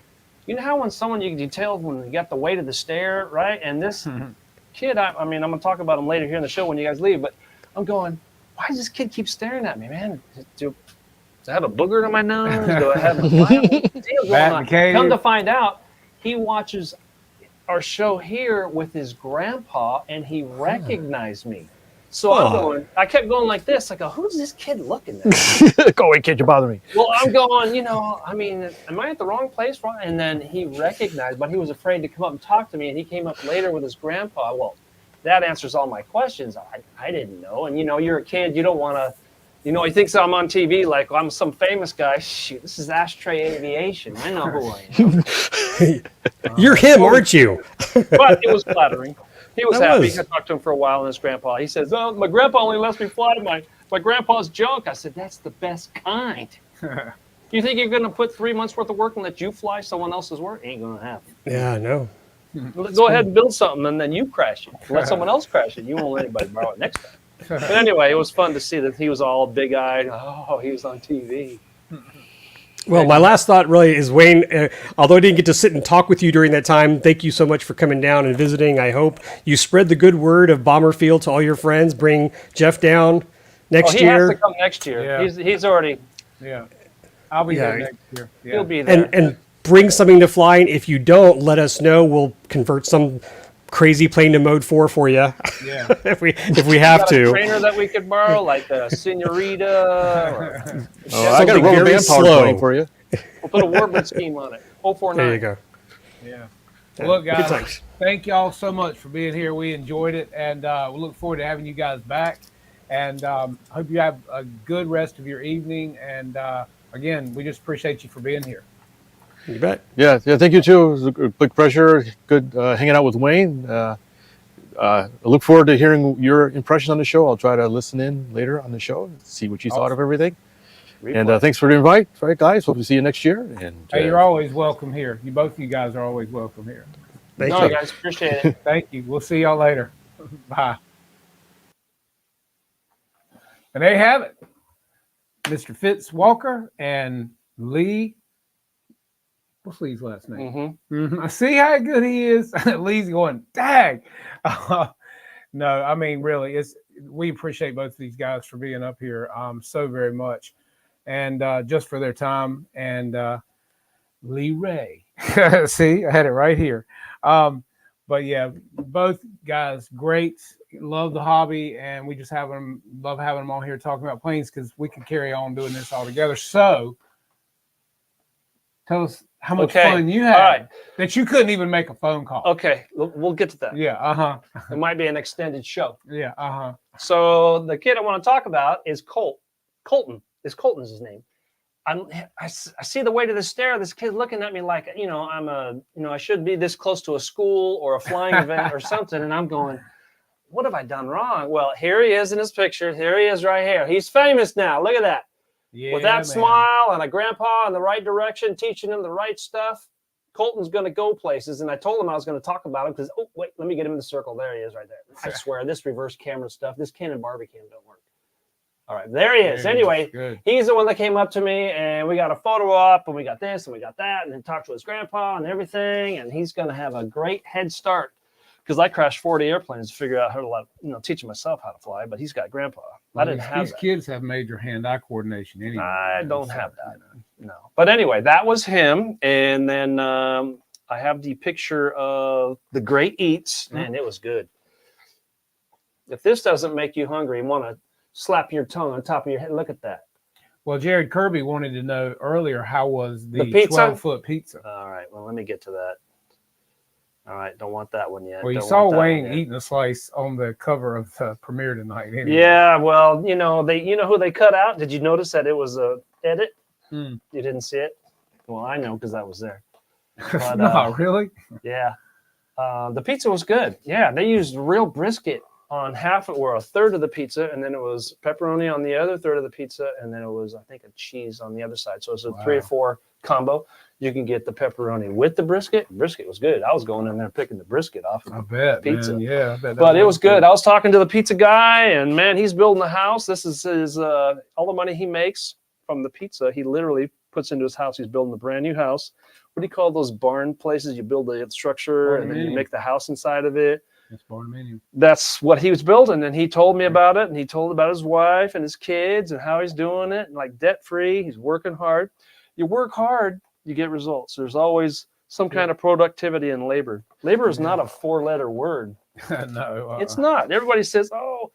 you know how when someone you can tell when you got the weight of the stare, right? And this kid, I mean, I'm going to talk about him later here in the show when you guys leave, but I'm going, why does this kid keep staring at me, man? Do I have a booger on my nose? Do I have a deal going on? Come to find out, he watches our show here with his grandpa, and he recognized me. So I kept going like this. I go, who's this kid looking at? Go away, kid, you bother me. Well, I'm going, I mean, am I at the wrong place? And then he recognized, but he was afraid to come up and talk to me. And he came up later with his grandpa. Well, that answers all my questions. I didn't know. And, you're a kid. You don't want to, he thinks I'm on TV like I'm some famous guy. Shoot, this is Ashtray Aviation. I know who I am. You're him, aren't you? But it was flattering. He was happy. I talked to him for a while, and his grandpa. He says, "Oh, my grandpa only lets me fly my grandpa's junk." I said, "That's the best kind." You think you're going to put 3 months worth of work and let you fly someone else's work? Ain't going to happen. Yeah, I know. Go ahead and build something, and then you crash it. Let someone else crash it. You won't let anybody borrow it next time. But anyway, it was fun to see that he was all big-eyed. Oh, he was on TV. Well, my last thought really is, Wayne, although I didn't get to sit and talk with you during that time, thank you so much for coming down and visiting. I hope you spread the good word of BomberField to all your friends. Bring Jeff down next year. He has to come next year. Yeah. He's already. Yeah. I'll be there next year. Yeah. He'll be there. And bring something to flying. If you don't, let us know. We'll convert some crazy plane to mode 4 for you. Yeah. if we have to. A trainer that we could borrow, like a Senorita. I got a rubber band powered plane for you. We'll put a Warbird scheme on it. 049. There you go. Yeah. Look, Good guys, times. thank y'all so much for being here. We enjoyed it, and we look forward to having you guys back. And hope you have a good rest of your evening. And again, we just appreciate you for being here. You bet. Yeah. Thank you too. It was a big pleasure. Good hanging out with Wayne. I look forward to hearing your impressions on the show. I'll try to listen in later on the show, see what you thought of everything. And thanks for the invite. All right, guys. Hope to see you next year. And Hey, you're always welcome here. Both of you guys are always welcome here. Thank No, you. guys, appreciate it. Thank you. We'll see y'all later. Bye. And there you have it. Mr. Fitz Walker and Lee. What's Lee's last name? I see how good he is. Lee's going, dang. No, I mean, really, we appreciate both of these guys for being up here so very much. And just for their time. And Lee Ray. See, I had it right here. But yeah, both guys, great. Love the hobby. And we just love having them on here talking about planes because we could carry on doing this all together. So tell us how much fun you had that you couldn't even make a phone call. Okay, we'll get to that. Yeah, It might be an extended show. Yeah, So the kid I want to talk about is Colton. Colton's his name. I see the way to the stair. This kid looking at me like, I should be this close to a school or a flying event or something. And I'm going, what have I done wrong? Well, here he is in his picture. Here he is right here. He's famous now. Look at that. Yeah, with that smile and a grandpa in the right direction, teaching him the right stuff. Colton's going to go places. And I told him I was going to talk about him because, oh, wait, let me get him in the circle. There he is right there. I swear, this reverse camera stuff, this Canon Barbie cam don't work. All right, there he is. Anyway, he's the one that came up to me, and we got a photo op, and we got this, and we got that, and then talked to his grandpa and everything, and he's going to have a great head start because I crashed 40 airplanes to figure out how to, teaching myself how to fly, but he's got grandpa. I didn't have these kids have major hand-eye coordination anyway. I don't have that. No. But anyway, that was him, and then I have the picture of the Great Eats, and it was good. If this doesn't make you hungry and want to slap your tongue on top of your head. Look at that. Well, Jared Kirby wanted to know earlier, how was the pizza? 12-foot pizza? All right. Well, let me get to that. All right. Don't want that one yet. Well, you saw Wayne eating a slice on the cover of the premiere tonight. Anyway. Yeah. Well, you know who they cut out? Did you notice that it was a edit? You didn't see it? Well, I know because I was there. But, no, really? Yeah. The pizza was good. Yeah. They used real brisket on half or a third of the pizza, and then it was pepperoni on the other third of the pizza, and then it was, I think, a cheese on the other side. So it's a 3 or 4 combo. You can get the pepperoni with the brisket. Brisket was good. I was going in there picking the brisket off of the pizza. Man. Yeah, I bet but it was good. I was talking to the pizza guy, and man, he's building a house. This is his all the money he makes from the pizza. He literally puts into his house. He's building a brand new house. What do you call those barn places? You build the structure and then you make the house inside of it. That's what he was building, and he told me about it, and he told about his wife and his kids and how he's doing it, and like debt-free. He's working hard. You work hard, you get results. There's always some kind of productivity in labor. Labor is not a 4-letter word. No, it's not. Everybody says, "Oh,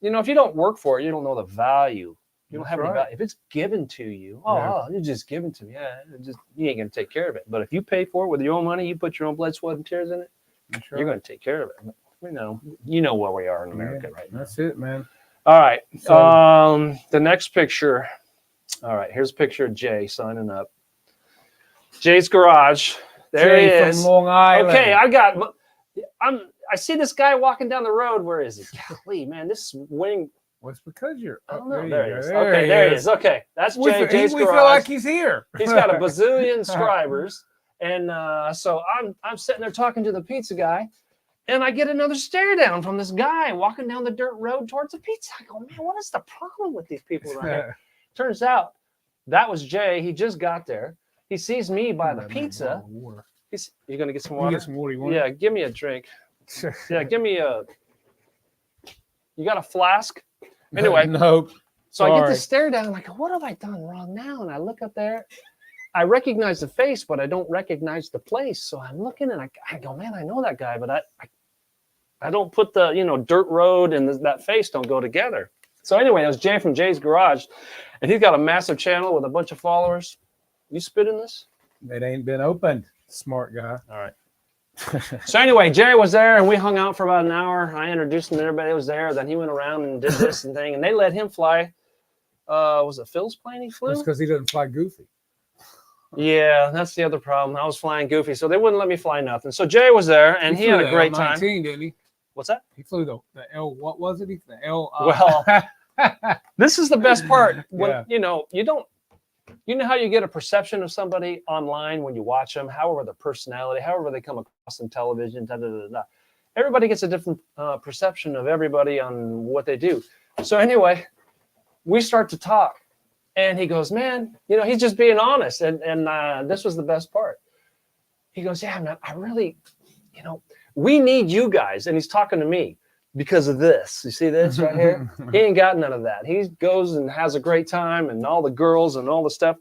if you don't work for it, you don't know the value. You don't have any value. If it's given to you, it's just given to me. Yeah, you ain't gonna take care of it. But if you pay for it with your own money, you put your own blood, sweat, and tears in it. You're going to take care of it. You know where we are in America right now. That's it, man. All right. So, the next picture. All right. Here's a picture of Jay signing up. Jay's garage. There he is. From Long Island. Okay, I see this guy walking down the road. Where is he? Golly, man, this wing. Well, it's because you're. I don't know. There he is. Okay, there he is. Okay, that's Jay. Jay's garage. We feel like he's here. He's got a bazillion subscribers. And so I'm sitting there talking to the pizza guy, and I get another stare down from this guy walking down the dirt road towards the pizza. I go, man, what is the problem with these people around here? Turns out that was Jay. He just got there. He sees me by the pizza. You're going to get some water? Get some water, you want? Yeah, give me a drink. Yeah, give me a... You got a flask? Anyway. No. So I get this stare down. I'm like, what have I done wrong now? And I look up there. I recognize the face, but I don't recognize the place. So I'm looking and I go, man, I know that guy, but I don't put the, dirt road and that face don't go together. So anyway, it was Jay from Jay's Garage, and he's got a massive channel with a bunch of followers. You spit in this? It ain't been opened. Smart guy. All right. So anyway, Jerry was there, and we hung out for about an hour. I introduced him to everybody that was there. Then he went around and did this and thing, and they let him fly. Was it Phil's plane he flew? Just because he doesn't fly goofy. Yeah, that's the other problem. I was flying goofy, so they wouldn't let me fly nothing. So Jerry was there, and he had a great time. Didn't he? What's that? He flew the L. What was it? The L. Well, this is the best part. When Yeah. you know how you get a perception of somebody online when you watch them, however their personality, however they come across on television, da, da, da, da. Everybody gets a different perception of everybody on what they do. So anyway, we start to talk, and he goes, man, he's just being honest. And this was the best part. He goes, yeah, man, I really, we need you guys. And he's talking to me because of this. You see this right here? He ain't got none of that. He goes and has a great time, and all the girls and all the stuff.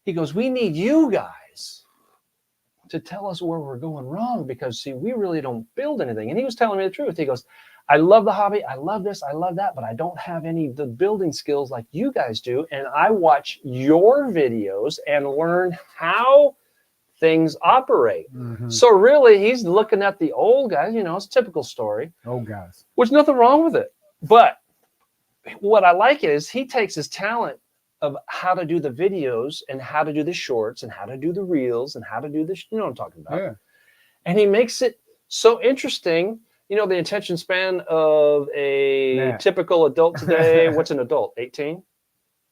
He goes, we need you guys to tell us where we're going wrong, because see, we really don't build anything. And he was telling me the truth. He goes, I love the hobby. I love this. I love that. But I don't have any of the building skills like you guys do. And I watch your videos and learn how things operate. Mm-hmm. So really, he's looking at the old guys. It's a typical story. Old guys. There's nothing wrong with it. But what I like is he takes his talent of how to do the videos and how to do the shorts and how to do the reels and how to do this. You know what I'm talking about? Yeah. And he makes it so interesting. The attention span of a typical adult today. What's an adult? 18?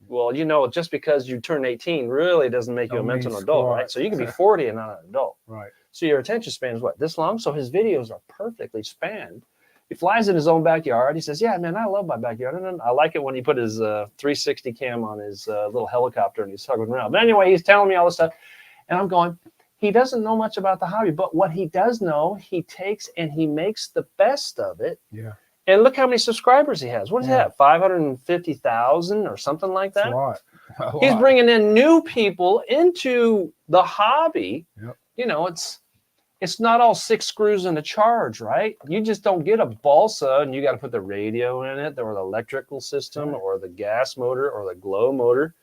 Well, just because you turn 18 really doesn't make you a mental adult, right? So you can be 40 and not an adult. Right. So your attention span is what? This long? So his videos are perfectly spanned. He flies in his own backyard. He says, yeah, man, I love my backyard. And I like it when he put his 360 cam on his little helicopter and he's hugging around. But anyway, he's telling me all this stuff. And I'm going, he doesn't know much about the hobby. But what he does know, he takes and he makes the best of it. Yeah. And look how many subscribers he has. What does he have? 550,000 or something like that? That's a lot. He's bringing in new people into the hobby. Yep. It's not all 6 screws in a charge, right? You just don't get a balsa and you got to put the radio in it or the electrical system or the gas motor or the glow motor.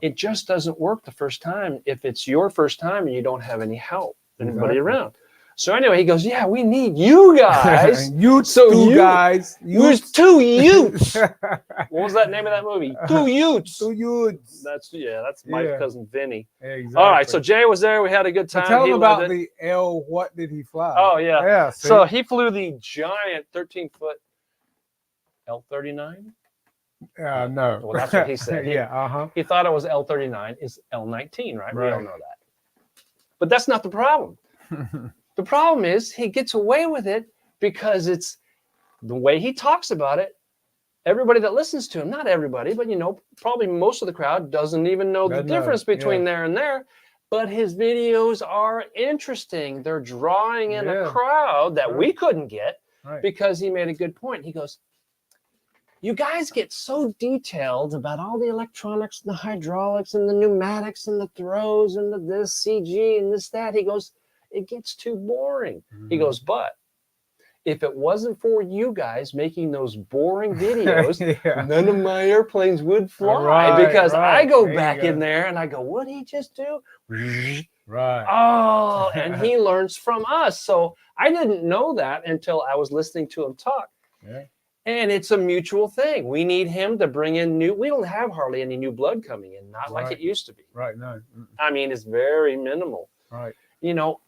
It just doesn't work the first time if it's your first time and you don't have any help, anybody around. So anyway, he goes, yeah, we need you guys. Utes. Two Utes. What was that name of that movie? Two Utes. Two Utes. That's my cousin Vinny. Exactly. All right, so Jay was there. We had a good time. Tell him about the L. What did he fly? Oh, yeah. Yeah. So he flew the giant 13-foot L-39. No. Well, that's what he said. He thought it was L-39. It's L-19, right? We all know that. But that's not the problem. The problem is he gets away with it because it's the way he talks about it. Everybody that listens to him, not everybody, but probably most of the crowd doesn't even know the difference between there and there. But his videos are interesting. They're drawing in a crowd that we couldn't get because he made a good point. He goes, you guys get so detailed about all the electronics and the hydraulics and the pneumatics and the throws and this CG and this, that. He goes, it gets too boring. He goes, but if it wasn't for you guys making those boring videos, none of my airplanes would fly because I go back in there and I go, what'd he just do? Right. Oh, and he learns from us. So I didn't know that until I was listening to him talk. Yeah. And it's a mutual thing. We need him to bring in we don't have hardly any new blood coming in, not like it used to be. Right. No. I mean, it's very minimal. Right.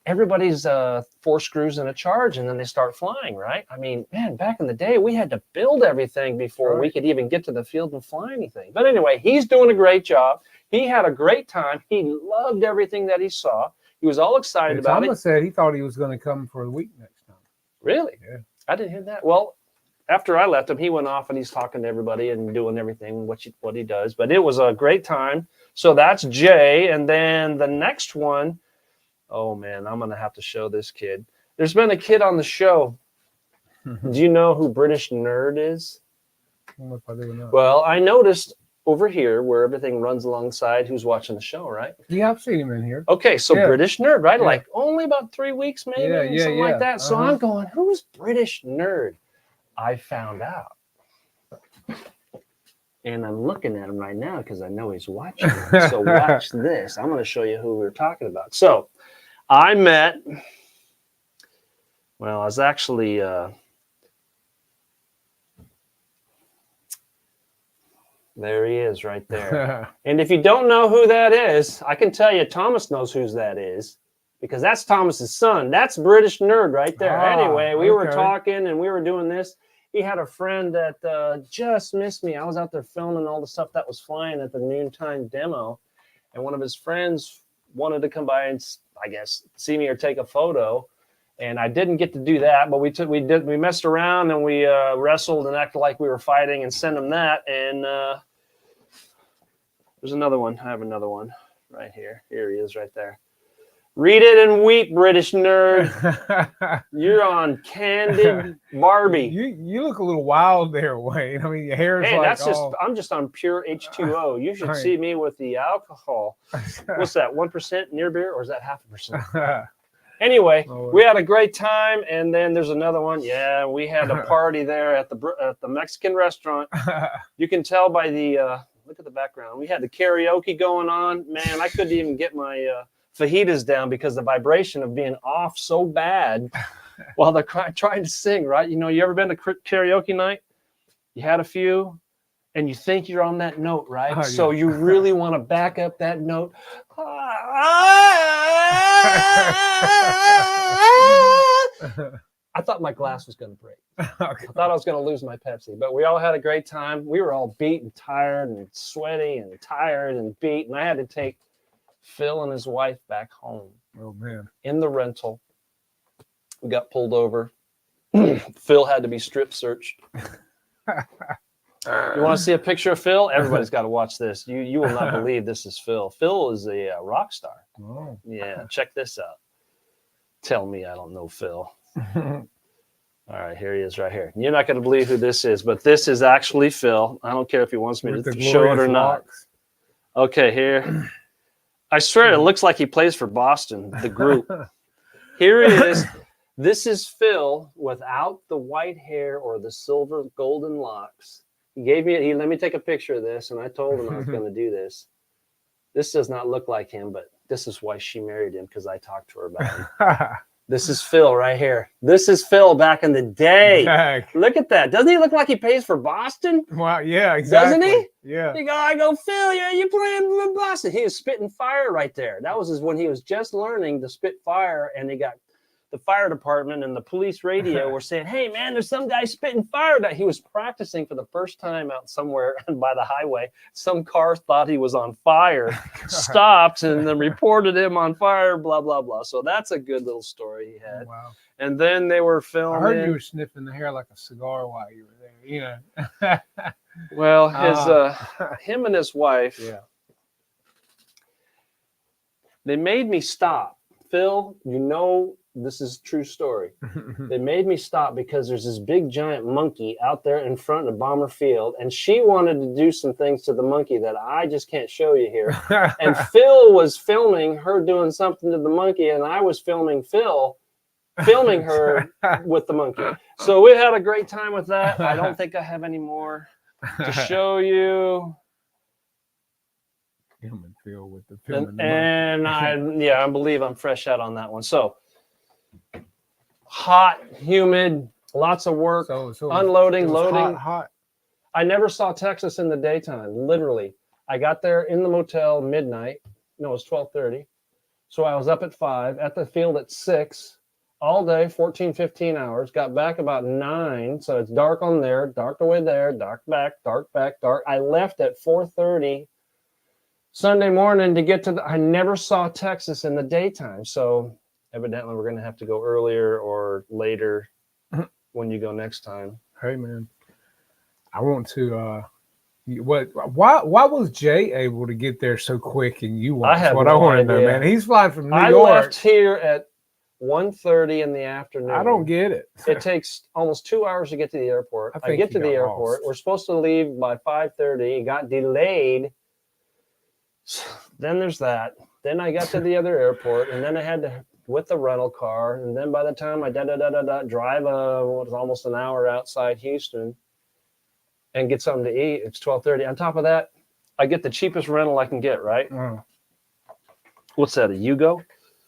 Everybody's 4 screws in a charge and then they start flying, right? I mean, man, back in the day, we had to build everything before we could even get to the field and fly anything. But anyway, he's doing a great job. He had a great time. He loved everything that he saw. He was all excited about it. Thomas said he thought he was going to come for a week next time. Really? Yeah. I didn't hear that. Well, after I left him, he went off and he's talking to everybody and doing everything, what he does. But it was a great time. So that's Jay. And then the next one, oh, man, I'm going to have to show this kid. There's been a kid on the show. Do you know who British Nerd is? I don't know if I do or not. Well, I noticed over here where everything runs alongside who's watching the show, right? Yeah, I've seen him in here. Okay, so British Nerd, right? Like only about 3 weeks, maybe, something like that. So I'm going, who's British Nerd? I found out. And I'm looking at him right now because I know he's watching. So watch this. I'm going to show you who we were talking about. So I met Well, I was actually there he is right there. And if you don't know who that is, I can tell you Thomas knows who that is because that's Thomas's son. That's British Nerd right there. Anyway, we were talking and we were doing this. He had a friend that just missed me. I was out there filming all the stuff that was flying at the noontime demo. And one of his friends wanted to come by and, I guess, see me or take a photo. And I didn't get to do that, but we messed around and we wrestled and acted like we were fighting and sent him that. And there's another one. I have another one right here. Here he is right there. Read it and weep, British Nerd. You're on Candid Barbie. You look a little wild there, Wayne. I mean, your hair is I'm just on pure H2O. You should see me with the alcohol. What's that, 1% near beer, or is that 0.5%? Anyway, we had a great time, and then there's another one. Yeah, we had a party there at the Mexican restaurant. You can tell by the look at the background. We had the karaoke going on. Man, I couldn't even get my fajitas down because the vibration of being off so bad while they're trying to sing. Right? You know, you ever been to karaoke night? You had a few, and you think you're on that note, right? Oh, yeah. So you really want to back up that note. I thought my glass was going to break. I thought I was going to lose my Pepsi, but we all had a great time. We were all beat and tired and sweaty and tired and beat, and I had to take Phil and his wife back home. Oh, man. In the rental. We got pulled over. Phil had to be strip searched. You want to see a picture of Phil? Everybody's got to watch this. You will not believe this is Phil. Phil is a rock star. Oh. Yeah, check this out. Tell me I don't know Phil. All right, here he is right here. You're not going to believe who this is, but this is actually Phil. I don't care if he wants me to show it or not. Okay, here. I swear it looks like he plays for Boston, the group. Here he is. This is Phil without the white hair or the silver golden locks. He gave me let me take a picture of this, and I told him I was going to do this. This does not look like him, but this is why she married him, because I talked to her about him. This is Phil right here. This is Phil back in the day. Exactly. Look at that. Doesn't he look like he plays for Boston? Well, yeah, exactly. Doesn't he? Yeah. I go, Phil, you playing for Boston. He was spitting fire right there. That was when he was just learning to spit fire, and he got the fire department and the police radio were saying, hey, man, there's some guy spitting fire. That he was practicing for the first time out somewhere by the highway. Some car thought he was on fire, stopped, and then reported him on fire, blah, blah, blah. So that's a good little story he had. Wow. And then they were filming. I heard you were sniffing the hair like a cigar while you were there, you know. Well, him and his wife, they made me stop. Phil, you know, this is a true story. They made me stop because there's this big giant monkey out there in front of BomberField, and she wanted to do some things to the monkey that I just can't show you here. And Phil was filming her doing something to the monkey, and I was filming Phil filming her with the monkey. So we had a great time with that. I don't think I have any more to show you. Film and Phil with the film and I believe I'm fresh out on that one. So hot, humid, lots of work, unloading, loading. Hot. I never saw Texas in the daytime. Literally, I got there in the motel midnight. No, it was 12:30. So I was up at 5, at the field at 6, all day, 14, 15 hours. Got back about 9. So it's dark on there, dark away there, dark back, dark back, dark. I left at 4:30 Sunday morning to get to I never saw Texas in the daytime. So evidently we're going to have to go earlier or later when you go next time. Hey, man, I want to, why was Jay able to get there so quick and you weren't? That's what I want to know, man. He's flying from New York. I left here at 1:30 in the afternoon. I don't get it. It takes almost 2 hours to get to the airport. I get to the airport. We're supposed to leave by 5:30. It got delayed. Then there's that. Then I got to the other airport, and then I had to with the rental car, and then by the time I drive was almost an hour outside Houston and get something to eat, it's 12:30. On top of that, I get the cheapest rental I can get, right? What's that, a Yugo?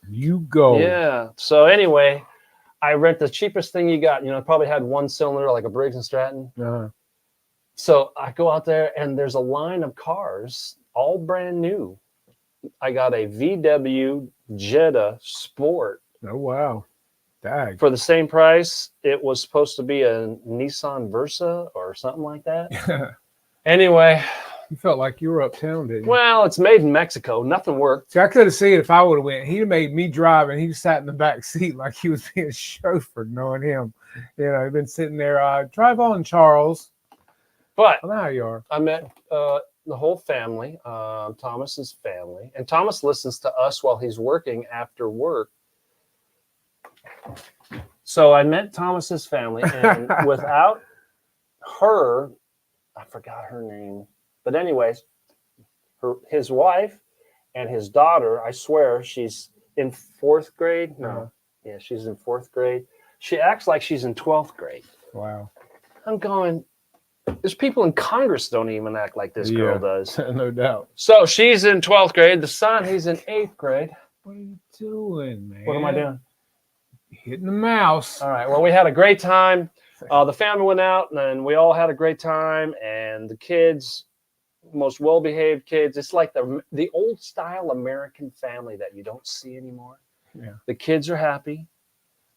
Yugo. Yeah. So anyway, I rent the cheapest thing you got. You know, it probably had one cylinder, like a Briggs and Stratton. Uh-huh. So I go out there, and there's a line of cars, all brand new. I got a VW Jetta Sport. Oh, wow. Dag. For the same price. It was supposed to be a Nissan Versa or something like that. Anyway. You felt like you were uptown, didn't you? Well, it's made in Mexico. Nothing worked. See, I could have seen it if I would have went. He'd made me drive, and he sat in the back seat like he was being chauffeured, knowing him. You know, he'd been sitting there, drive on, Charles. But I know how you are. I met the whole family, Thomas's family. And Thomas listens to us while he's working after work. So I met Thomas's family, and without her, I forgot her name. But anyways, his wife and his daughter, I swear she's in 4th grade. No, yeah, she's in 4th grade. She acts like she's in 12th grade. Wow. I'm going, there's people in Congress don't even act like this girl does. No doubt. So she's in 12th grade. The son, he's in 8th grade. What are you doing, man? What am I doing? Hitting the mouse. All right. Well, we had a great time. The family went out, and we all had a great time. And the kids, most well-behaved kids. It's like the old-style American family that you don't see anymore. Yeah. The kids are happy.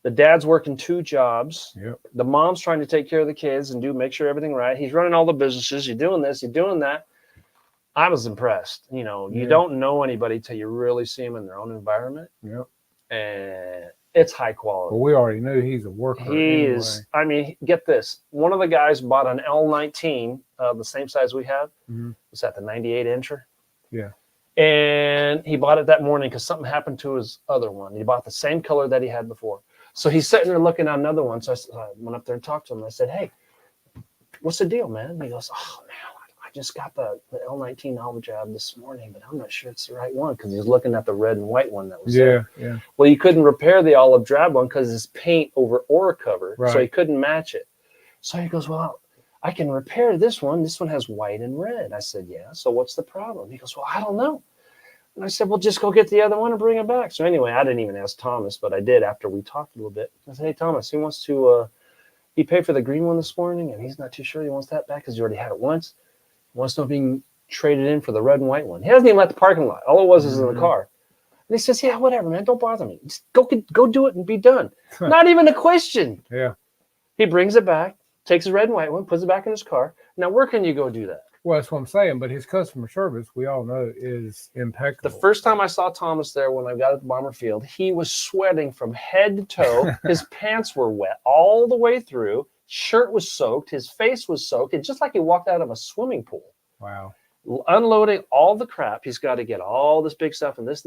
The dad's working 2 jobs. Yep. The mom's trying to take care of the kids and make sure everything right. He's running all the businesses. You're doing this. You're doing that. I was impressed. You know, you don't know anybody till you really see them in their own environment. Yep. And it's high quality. Well, we already knew he's a worker. He is. I mean, get this. One of the guys bought an L19, the same size we have. Mm-hmm. Was that the 98 incher? Yeah. And he bought it that morning because something happened to his other one. He bought the same color that he had before. So he's sitting there looking at another one. So I went up there and talked to him. I said, "Hey, what's the deal, man?" And he goes, "Oh, man, I just got the L19 Alba job this morning, but I'm not sure it's the right one," because he was looking at the red and white one that was there. Yeah. Well, you couldn't repair the olive drab one because it's paint over ore cover, Right. so he couldn't match it. So he goes, "Well, I can repair this one. This one has white and red." I said, "Yeah, so what's the problem?" He goes, "Well, I don't know." And I said, "Well, just go get the other one and bring it back." So anyway, I didn't even ask Thomas, but I did after we talked a little bit. I said, "Hey, Thomas, he wants to, he paid for the green one this morning, and he's not too sure he wants that back because he already had it once. He wants to know if he can trade it in for the red and white one." He hasn't even left the parking lot. All it was is in the car. And he says, "Yeah, whatever, man. Don't bother me. Just go do it and be done." Not even a question. Yeah. He brings it back, takes the red and white one, puts it back in his car. Now, where can you go do that? Well, that's what I'm saying. But his customer service, we all know, is impeccable. The first time I saw Thomas there when I got at the BomberField, he was sweating from head to toe. His pants were wet all the way through. Shirt was soaked. His face was soaked. It's just like he walked out of a swimming pool. Wow. Unloading all the crap. He's got to get all this big stuff and this.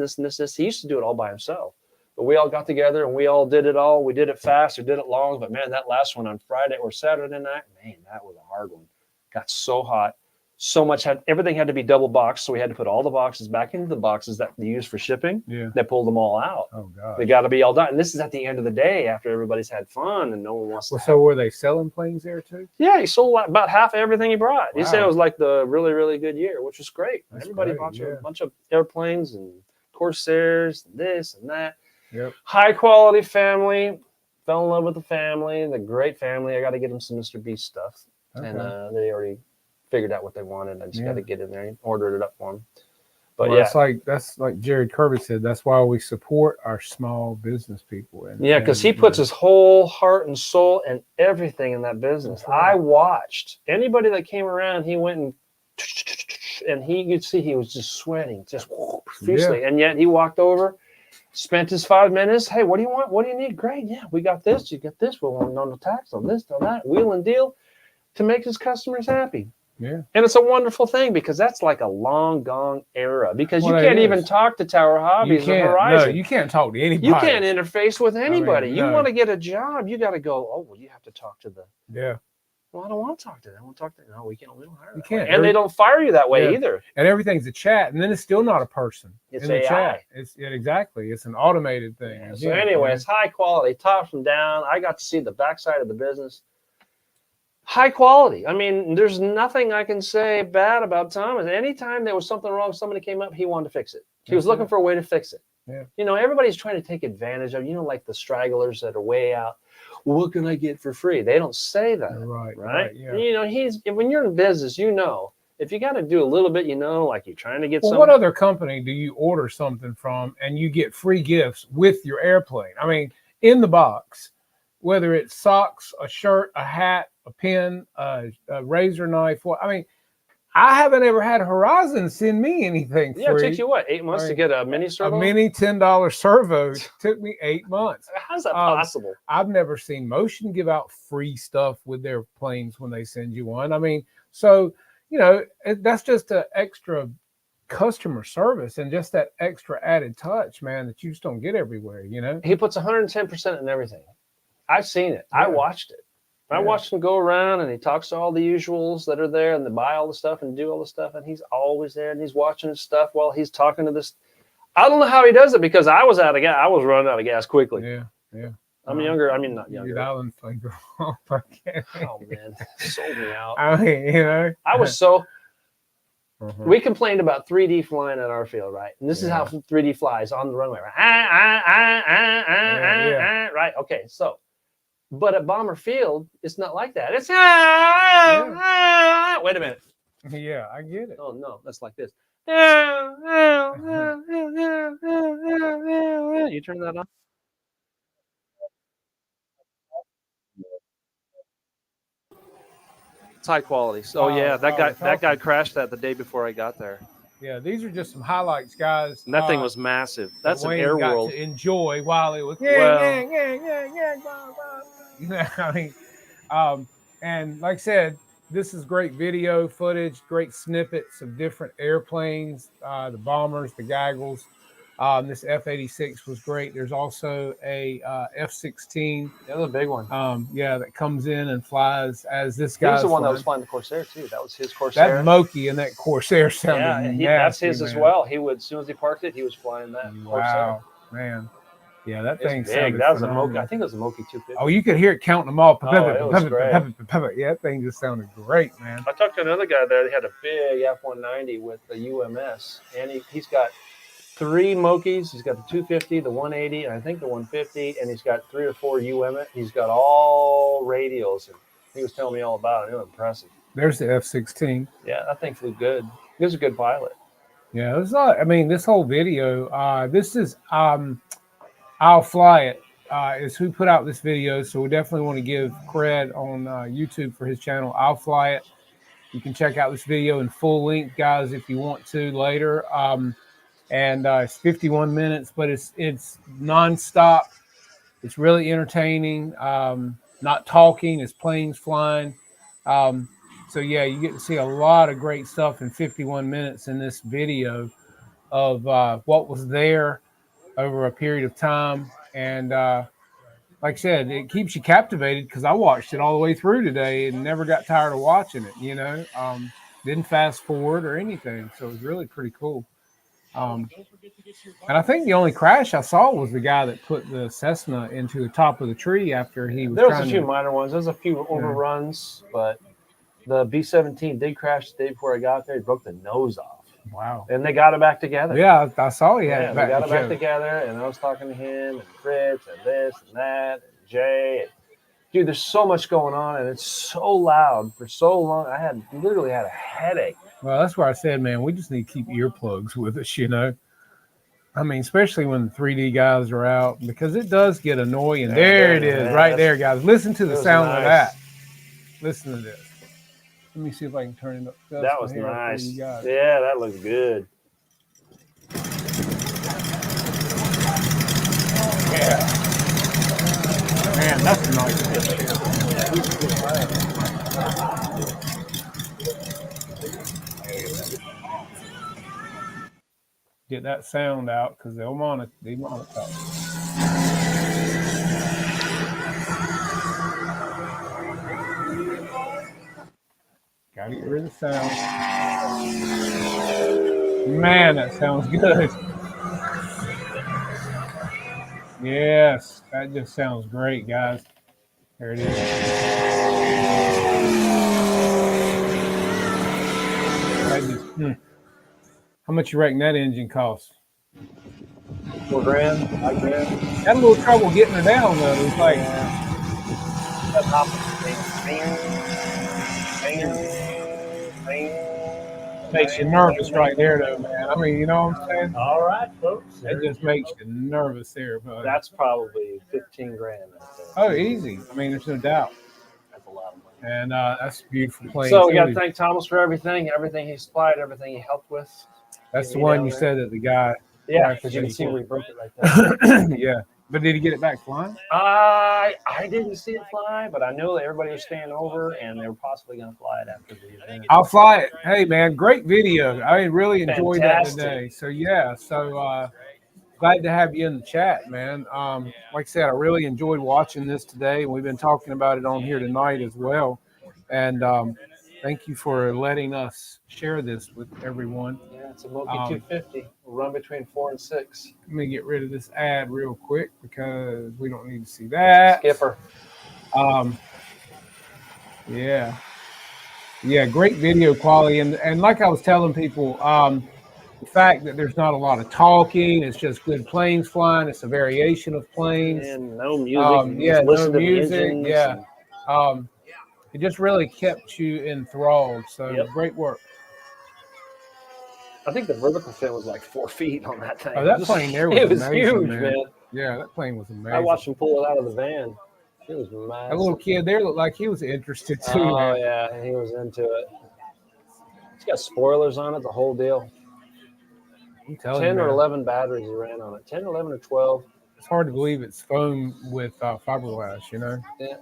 He used to do it all by himself. But we all got together and we all did it all. We did it fast or did it long. But, man, that last one on Friday or Saturday night, man, that was a hard one. Got so hot. So much everything had to be double boxed, so we had to put all the boxes back into the boxes that they use for shipping. Yeah. They pulled them all out. Oh God. They got to be all done. And this is at the end of the day after everybody's had fun and no one wants to. Well, so were they selling planes there too? Yeah, he sold about half of everything he brought. He said Wow. it was like the really, really good year, which was great. That's Everybody great, bought yeah. a bunch of airplanes and Corsairs and this and that. Yep. High quality family. Fell in love with the family. The great family. I got to get them some Mr. Beast stuff, Okay. and they already figured out what they wanted. I just got to get in there and order it up for them. But Well, yeah, that's like Jared Kirby said. That's why we support our small business people. And, yeah, because he puts his whole heart and soul and everything in that business. That's right. I watched anybody that came around. He went and you'd see he was just sweating, just profusely, and yet he walked over. Spent his 5 minutes. Hey, what do you want? What do you need? Great. Yeah, we got this. You get this. We want no tax on this, on that. Wheel and deal to make his customers happy. Yeah. And it's a wonderful thing because that's like a long gone era because Well, you it can't is. even talk to Tower Hobbies or Horizon. No, you can't talk to anybody. You can't interface with anybody. You no. want to get a job, you got to go, oh, well, you have to talk to the, Yeah. well, I don't want to talk to them. I want to talk to them. No, we can't hire You that way. can't. And they don't fire you that way Yeah. either. And everything's a chat, and then it's still not a person. It's in the AI. chat. Exactly. It's an automated thing. Yeah, so anyway, it's high quality, top from down. I got to see the backside of the business. High quality. I mean, there's nothing I can say bad about Thomas. Anytime there was something wrong, somebody came up, he wanted to fix it. He was looking for a way to fix it. Yeah. You know, everybody's trying to take advantage of, like the stragglers that are way out. Well, what can I get for free? They don't say that. Right. Yeah. You know, when you're in business, if you got to do a little bit, like you're trying to get Well, some. what other company do you order something from and you get free gifts with your airplane? I mean, in the box, whether it's socks, a shirt, a hat, a pen, a razor knife. I mean, I haven't ever had Horizon send me anything free. Yeah, it takes you what, 8 months to get a mini servo? A mini $10 servo took me 8 months. How's that possible? I've never seen Motion give out free stuff with their planes when they send you one. I mean, so, that's just an extra customer service and just that extra added touch, man, that you just don't get everywhere, He puts 110% in everything. I've seen it. Yeah. I watched it. I watched him go around, and he talks to all the usuals that are there, and they buy all the stuff and do all the stuff, and he's always there, and he's watching his stuff while he's talking to this. I don't know how he does it, because I was out of gas. I was running out of gas quickly. Yeah. I'm younger. I mean, not younger. Island flavor. Oh man, sold me out. I mean, I was so. We complained about 3D flying at Airfield, right? And this is how 3D flies on the runway, right? Right. Okay, so. But at BomberField, it's not like that. It's wait a minute. Yeah, I get it. Oh no, that's like this. You turn that on. It's high quality. So that guy crashed that the day before I got there. Yeah, these are just some highlights, guys. And that thing was massive. That's an Wayne got Airworld. to enjoy while it was. I mean, and like I said, this is great video footage, great snippets of different airplanes, the bombers, the gaggles. This F-86 was great. There's also a F-16. That was a big one. That comes in and flies as this He guy. was the one that was flying the Corsair too. That was his Corsair. That Moki and that Corsair sounded nasty, that's his man. as well. He would, as soon as he parked it, he was flying that Wow, Corsair. man. Yeah, that It's thing big. That was a Moki. I think it was a Moki 250. Oh, you could hear it counting them all. Oh, it was great. Yeah, that thing just sounded great, man. I talked to another guy there. They had a big F-190 with the UMS, and he's got 3 Mokis. He's got the 250, the 180, and I think the 150, and he's got 3 or 4 UMS. He's got all radios, and he was telling me all about it. It was impressive. There's the F-16. Yeah, that thing flew good. He was a good pilot. Yeah, it's not. I mean, this whole video. This is I'll Fly It is who put out this video, so we definitely want to give cred on YouTube for his channel. I'll Fly It. You can check out this video in full length, guys, if you want to later. And it's 51 minutes, but it's nonstop. It's really entertaining. Not talking, it's planes flying. So yeah, you get to see a lot of great stuff in 51 minutes in this video of what was there over a period of time. And like I said, it keeps you captivated because I watched it all the way through today and never got tired of watching it, didn't fast forward or anything. So it was really pretty cool. And I think the only crash I saw was the guy that put the Cessna into the top of the tree after he was. There was a few minor ones. There's a few overruns, but the B-17 did crash the day before I got there. He broke the nose off. Wow. And they got it back together. Yeah, I saw he had it back. They got it back together, and I was talking to him and Fritz and this and that and Jay. Dude, there's so much going on, and it's so loud for so long. I literally had a headache. Well, that's where I said, man, we just need to keep earplugs with us, I mean, especially when the 3D guys are out, because it does get annoying. There it is, right there, guys. Listen to the sound of that. Listen to this. Let me see if I can turn it up. That was nice. Yeah, that looks good. Yeah. Man, that's a nice picture. Get that sound out because they'll monitor. They monitor. Gotta get rid of the sound. Man, that sounds good. Yes, that just sounds great, guys. There it is. How much you reckon that engine costs? $4 grand, $5 grand. Had a little trouble getting her down though. It's like That makes you nervous right there though, man. I mean, you know what I'm saying? All right, folks. It just makes you nervous there, but That's probably 15 grand right there. oh, easy. I mean, there's no doubt. That's a lot of money. And that's a beautiful plane. So we got to too. thank Thomas for everything he supplied, everything he helped with. That's the Getting me one down you there. said that the guy. Yeah, because you can see where he broke it right there. Yeah, but did he get it back flying? I didn't see it fly, but I knew that everybody was staying over, and they were possibly going to fly it after the event. I'll fly it. Hey, man, great video. I really enjoyed Fantastic. that today. So yeah, glad to have you in the chat, man. Like I said, I really enjoyed watching this today, and we've been talking about it on here tonight as well. And thank you for letting us share this with everyone. Yeah, it's a Moki 250. We'll run between 4 and 6. Let me get rid of this ad real quick because we don't need to see that. Skipper. Yeah, great video quality, and like I was telling people, the fact that there's not a lot of talking, it's just good planes flying. It's a variation of planes. And no music. Yeah, listen no to the music. engines Yeah. and- It just really kept you enthralled. So Yep. great work. I think the vertical fin was like 4 feet on that thing. Oh, that plane there was it was amazing, huge, man. man. Yeah, that plane was amazing. I watched him pull it out of the van. It was massive. That little kid there looked like he was interested too. Oh, man. yeah, he was into it. It's got spoilers on it, the whole deal. I'm telling 10 you, or man. 11 batteries he ran on it. 10, 11, or 12. It's hard to believe it's foam with fiberglass, you know? Yeah.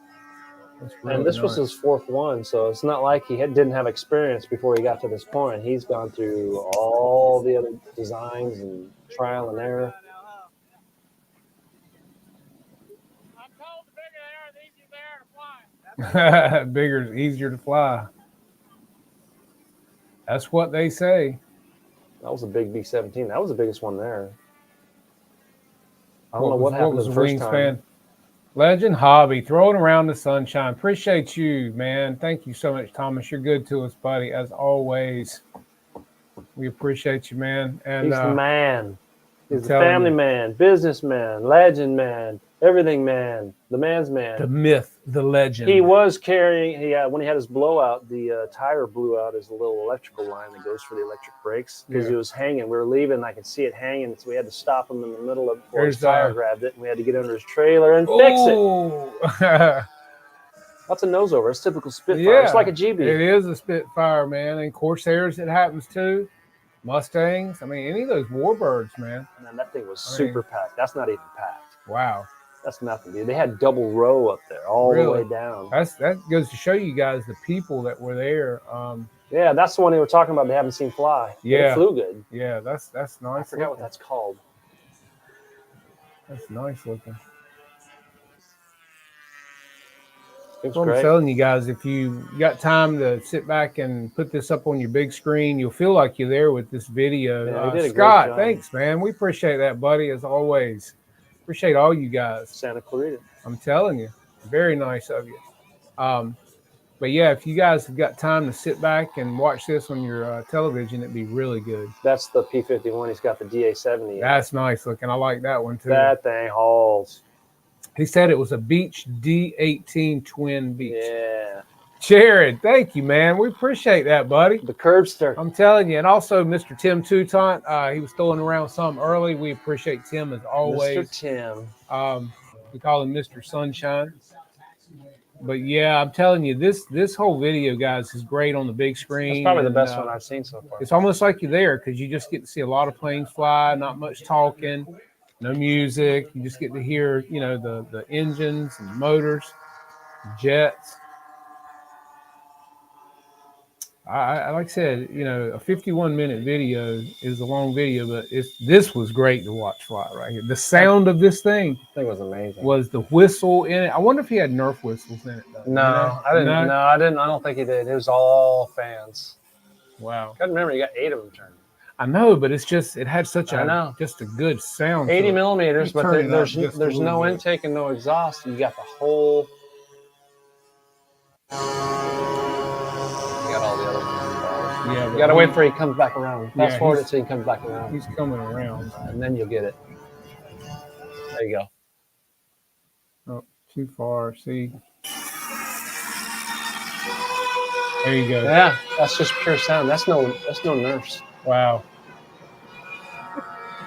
That's really And this was nice. his 4th one, so it's not like he didn't have experience before he got to this point. He's gone through all the other designs and trial and error. Bigger, easier to fly. That's what they say. That was a big B-17. That was the biggest one there. I don't know what happened the first time. Legend Hobby, throwing around the sunshine. Appreciate you, man. Thank you so much, Thomas. You're good to us, buddy, as always. We appreciate you, man. And He's the man. He's the telling family you. man, businessman, legend man, everything man, the man's man. the myth, the legend. He was carrying, when he had his blowout, the tire blew out as a little electrical line that goes for the electric brakes because Yeah. it was hanging. We were leaving, and I could see it hanging, so we had to stop him in the middle of it before his There's, tire grabbed it, and we had to get under his trailer and fix it. it. That's a nose over. It's typical Spitfire. Yeah, It's like a GB. It is a Spitfire, man. And Corsairs, it happens too. Mustangs. I mean, any of those Warbirds, man. Man, that thing was I mean- super packed. That's not even packed. Wow. That's nothing, dude. They had double row up there all Really? the way down. That goes to show you guys the people that were there. Yeah, that's the one they were talking about. They haven't seen fly. But Yeah. it flew good. Yeah, that's nice. I forgot what looking. that's called. That's nice looking. It was That's what I'm great. telling you guys. If you got time to sit back and put this up on your big screen, you'll feel like you're there with this video. Yeah, we did a great Scott, job. thanks, man. We appreciate that, buddy, as always. Appreciate all you guys. Santa Clarita. I'm telling you, very nice of you. But yeah, if you guys have got time to sit back and watch this on your television, it'd be really good. That's the P-51. He's got the DA-70 in. That's nice looking. I like that one too. That thing hauls. He said it was a Beach D18 twin Beach. Yeah. Jared, thank you, man. We appreciate that, buddy. The Curbster. I'm telling you. And also Mr. Tim Toutant, he was throwing around some early. We appreciate Tim as always. Mr. Tim. We call him Mr. Sunshine. But yeah, I'm telling you, this whole video, guys, is great on the big screen. That's probably the and, best one I've seen so far. It's almost like you're there because you just get to see a lot of planes fly, not much talking, no music. You just get to hear, the engines and this jets. I like I said, a 51-minute video is a long video, but this was great to watch fly right here. The sound of this thing That thing was amazing. was the whistle in it. I wonder if he had Nerf whistles in it. Though. No, I didn't. No? No, I didn't. I don't think he did. It was all fans. Wow. I remember you got 8 of them turned. I know, but it had such I know. just a good sound. to 80 it. millimeters, but Turn it up there's just a no little bit. intake and no exhaust. You got the whole. You got all the other ones. Yeah, You got to wait for he comes back around. Fast Yeah, forward he's- it so he comes back around, He's coming around. and then you'll get it. There you go. Oh, too far. See. There you go. Yeah, that's just pure sound. That's no nerves. Wow.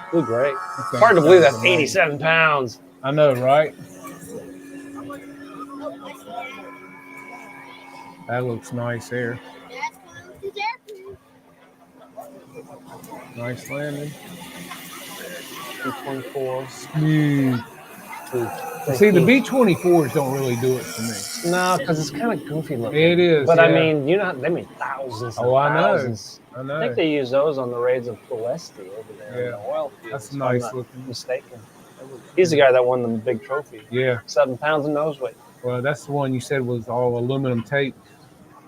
Flew great. That It's hard to believe that's amazing. 87 pounds. I know, right? That looks nice there. Nice landing. 224. Smooth. See, the B-24s don't really do it for me. No, because it's kind of goofy looking. It is. But yeah. I mean, you know, they made thousands. Oh, I know. Thousands. I know. I think they use those on the raids of Celeste over there in the oil fields. That's if I'm nice not looking. mistaken. He's the guy that won the big trophy. Yeah. 7 pounds of nose weight. Well, that's the one you said was all aluminum tape.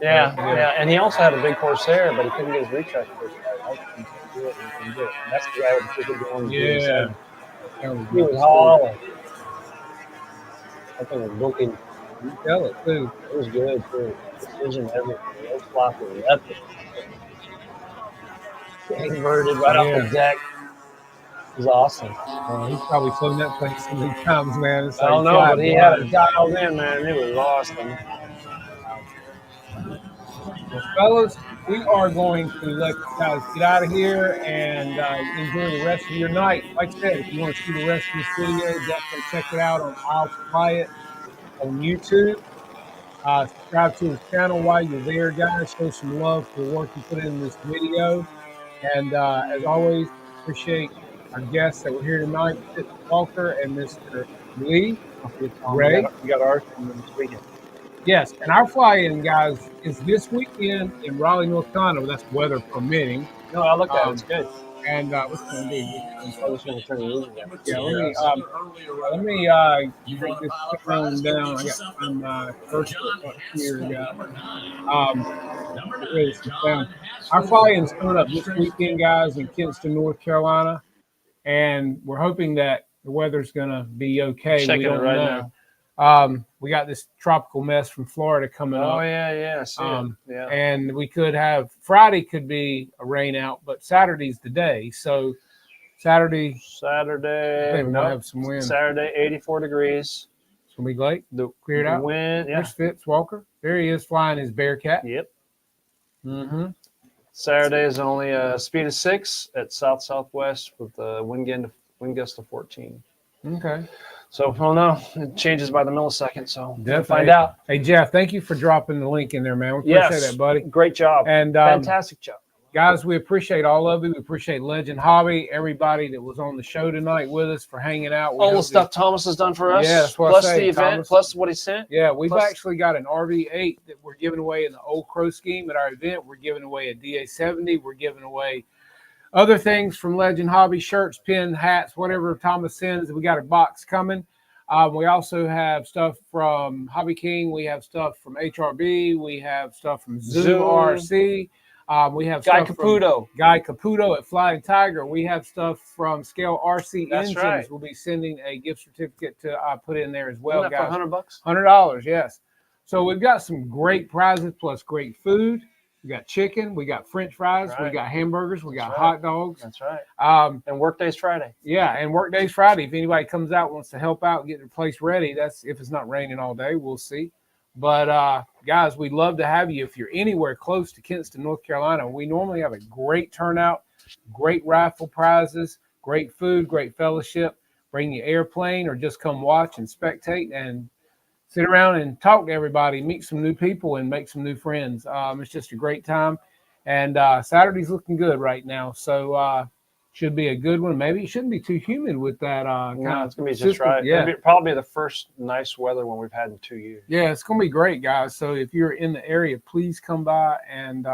Yeah, Yeah. yeah. And he also had a big Corsair, but he couldn't get his retract first. Do it. And that's the guy with the freaking one. Yeah. He was hauling. That thing was looking. You tell it too. It was good too. Precision, everything. No floppy, nothing. Inverted right off the deck. It was awesome. He's probably flown that thing so many times, man. It's I don't like know, God, but he had it dialed in, man. It was awesome. Well, fellas, we are going to let you guys get out of here and enjoy the rest of your night. Like I said, if you want to see the rest of this video, definitely check it out on I'll Supply It on YouTube. Subscribe to his channel while you're there, guys. Show some love for the work you put in this video. And as always, appreciate our guests that were here tonight, Mr. Walker and Mr. Lee. Ray. We got ours from this weekend. Yes, and our fly-in, guys, is this weekend in Raleigh, North Carolina. That's weather permitting. No, I looked at it. It's good. And what's going to do? I was going to turn the music down. Yeah, let me break this phone down. I got some first up here, guys. Our fly-in's coming up this weekend, guys, in Kinston, North Carolina, and we're hoping that the weather's going to be okay. Checking we don't it right know. now. We got this tropical mess from Florida coming up. Oh yeah, I see it. Yeah. And we could have Friday could be a rain out, but Saturday's the day. So Saturday, Saturday, we might have some wind. Saturday, 84 degrees. It's gonna be great. Cleared out. Wind, yeah. There's Fitz Walker. There he is flying his Bearcat. Yep. Mm-hmm. Saturday is only a speed of 6 at south-southwest with a wind gust of 14. Okay. So, I don't know. It changes by the millisecond, so Definitely. find out. Hey, Jeff, thank you for dropping the link in there, man. We appreciate that, buddy. Great job. And fantastic job. Guys, we appreciate all of you. We appreciate Legend Hobby, everybody that was on the show tonight with us for hanging out. All the stuff Thomas has done for us. Yeah, that's what plus I say, the event, Thomas. plus what he sent. Yeah, we've actually got an RV8 that we're giving away in the Old Crow scheme at our event. We're giving away a DA70. We're giving away other things from Legend Hobby, shirts, pins, hats, whatever Thomas sends. We got a box coming. We also have stuff from Hobby King. We have stuff from HRB. We have stuff from Zoom RC. We have Guy stuff Caputo. from Guy Caputo at Flying Tiger. We have stuff from Scale RC That's Engines. right. We'll be sending a gift certificate to put in there as well, Isn't that guys. for $100? $100, yes. So we've got some great prizes plus great food. We got chicken, we got French fries, we got hamburgers, we got hot dogs. That's right. And Workday's Friday. Yeah, and Workday's Friday. If anybody comes out wants to help out, get their place ready, that's if it's not raining all day, we'll see. But guys, we'd love to have you if you're anywhere close to Kinston, North Carolina. We normally have a great turnout, great raffle prizes, great food, great fellowship. Bring your airplane or just come watch and spectate and sit around and talk to everybody, meet some new people, and make some new friends. It's just a great time. And Saturday's looking good right now. So should be a good one. Maybe it shouldn't be too humid with that kind of it's going to be system. just right. Yeah. It'll be probably the first nice weather one we've had in 2 years. Yeah, it's going to be great, guys. So if you're in the area, please come by and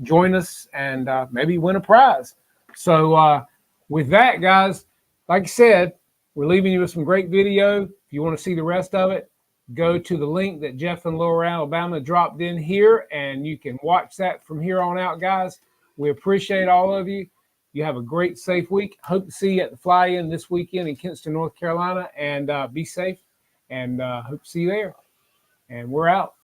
join us and maybe win a prize. So with that, guys, like I said, we're leaving you with some great video. If you want to see the rest of it, go to the link that Jeff in Lower Alabama dropped in here, and you can watch that from here on out, guys. We appreciate all of you. You have a great, safe week. Hope to see you at the fly-in this weekend in Kinston, North Carolina, and be safe, and hope to see you there. And we're out.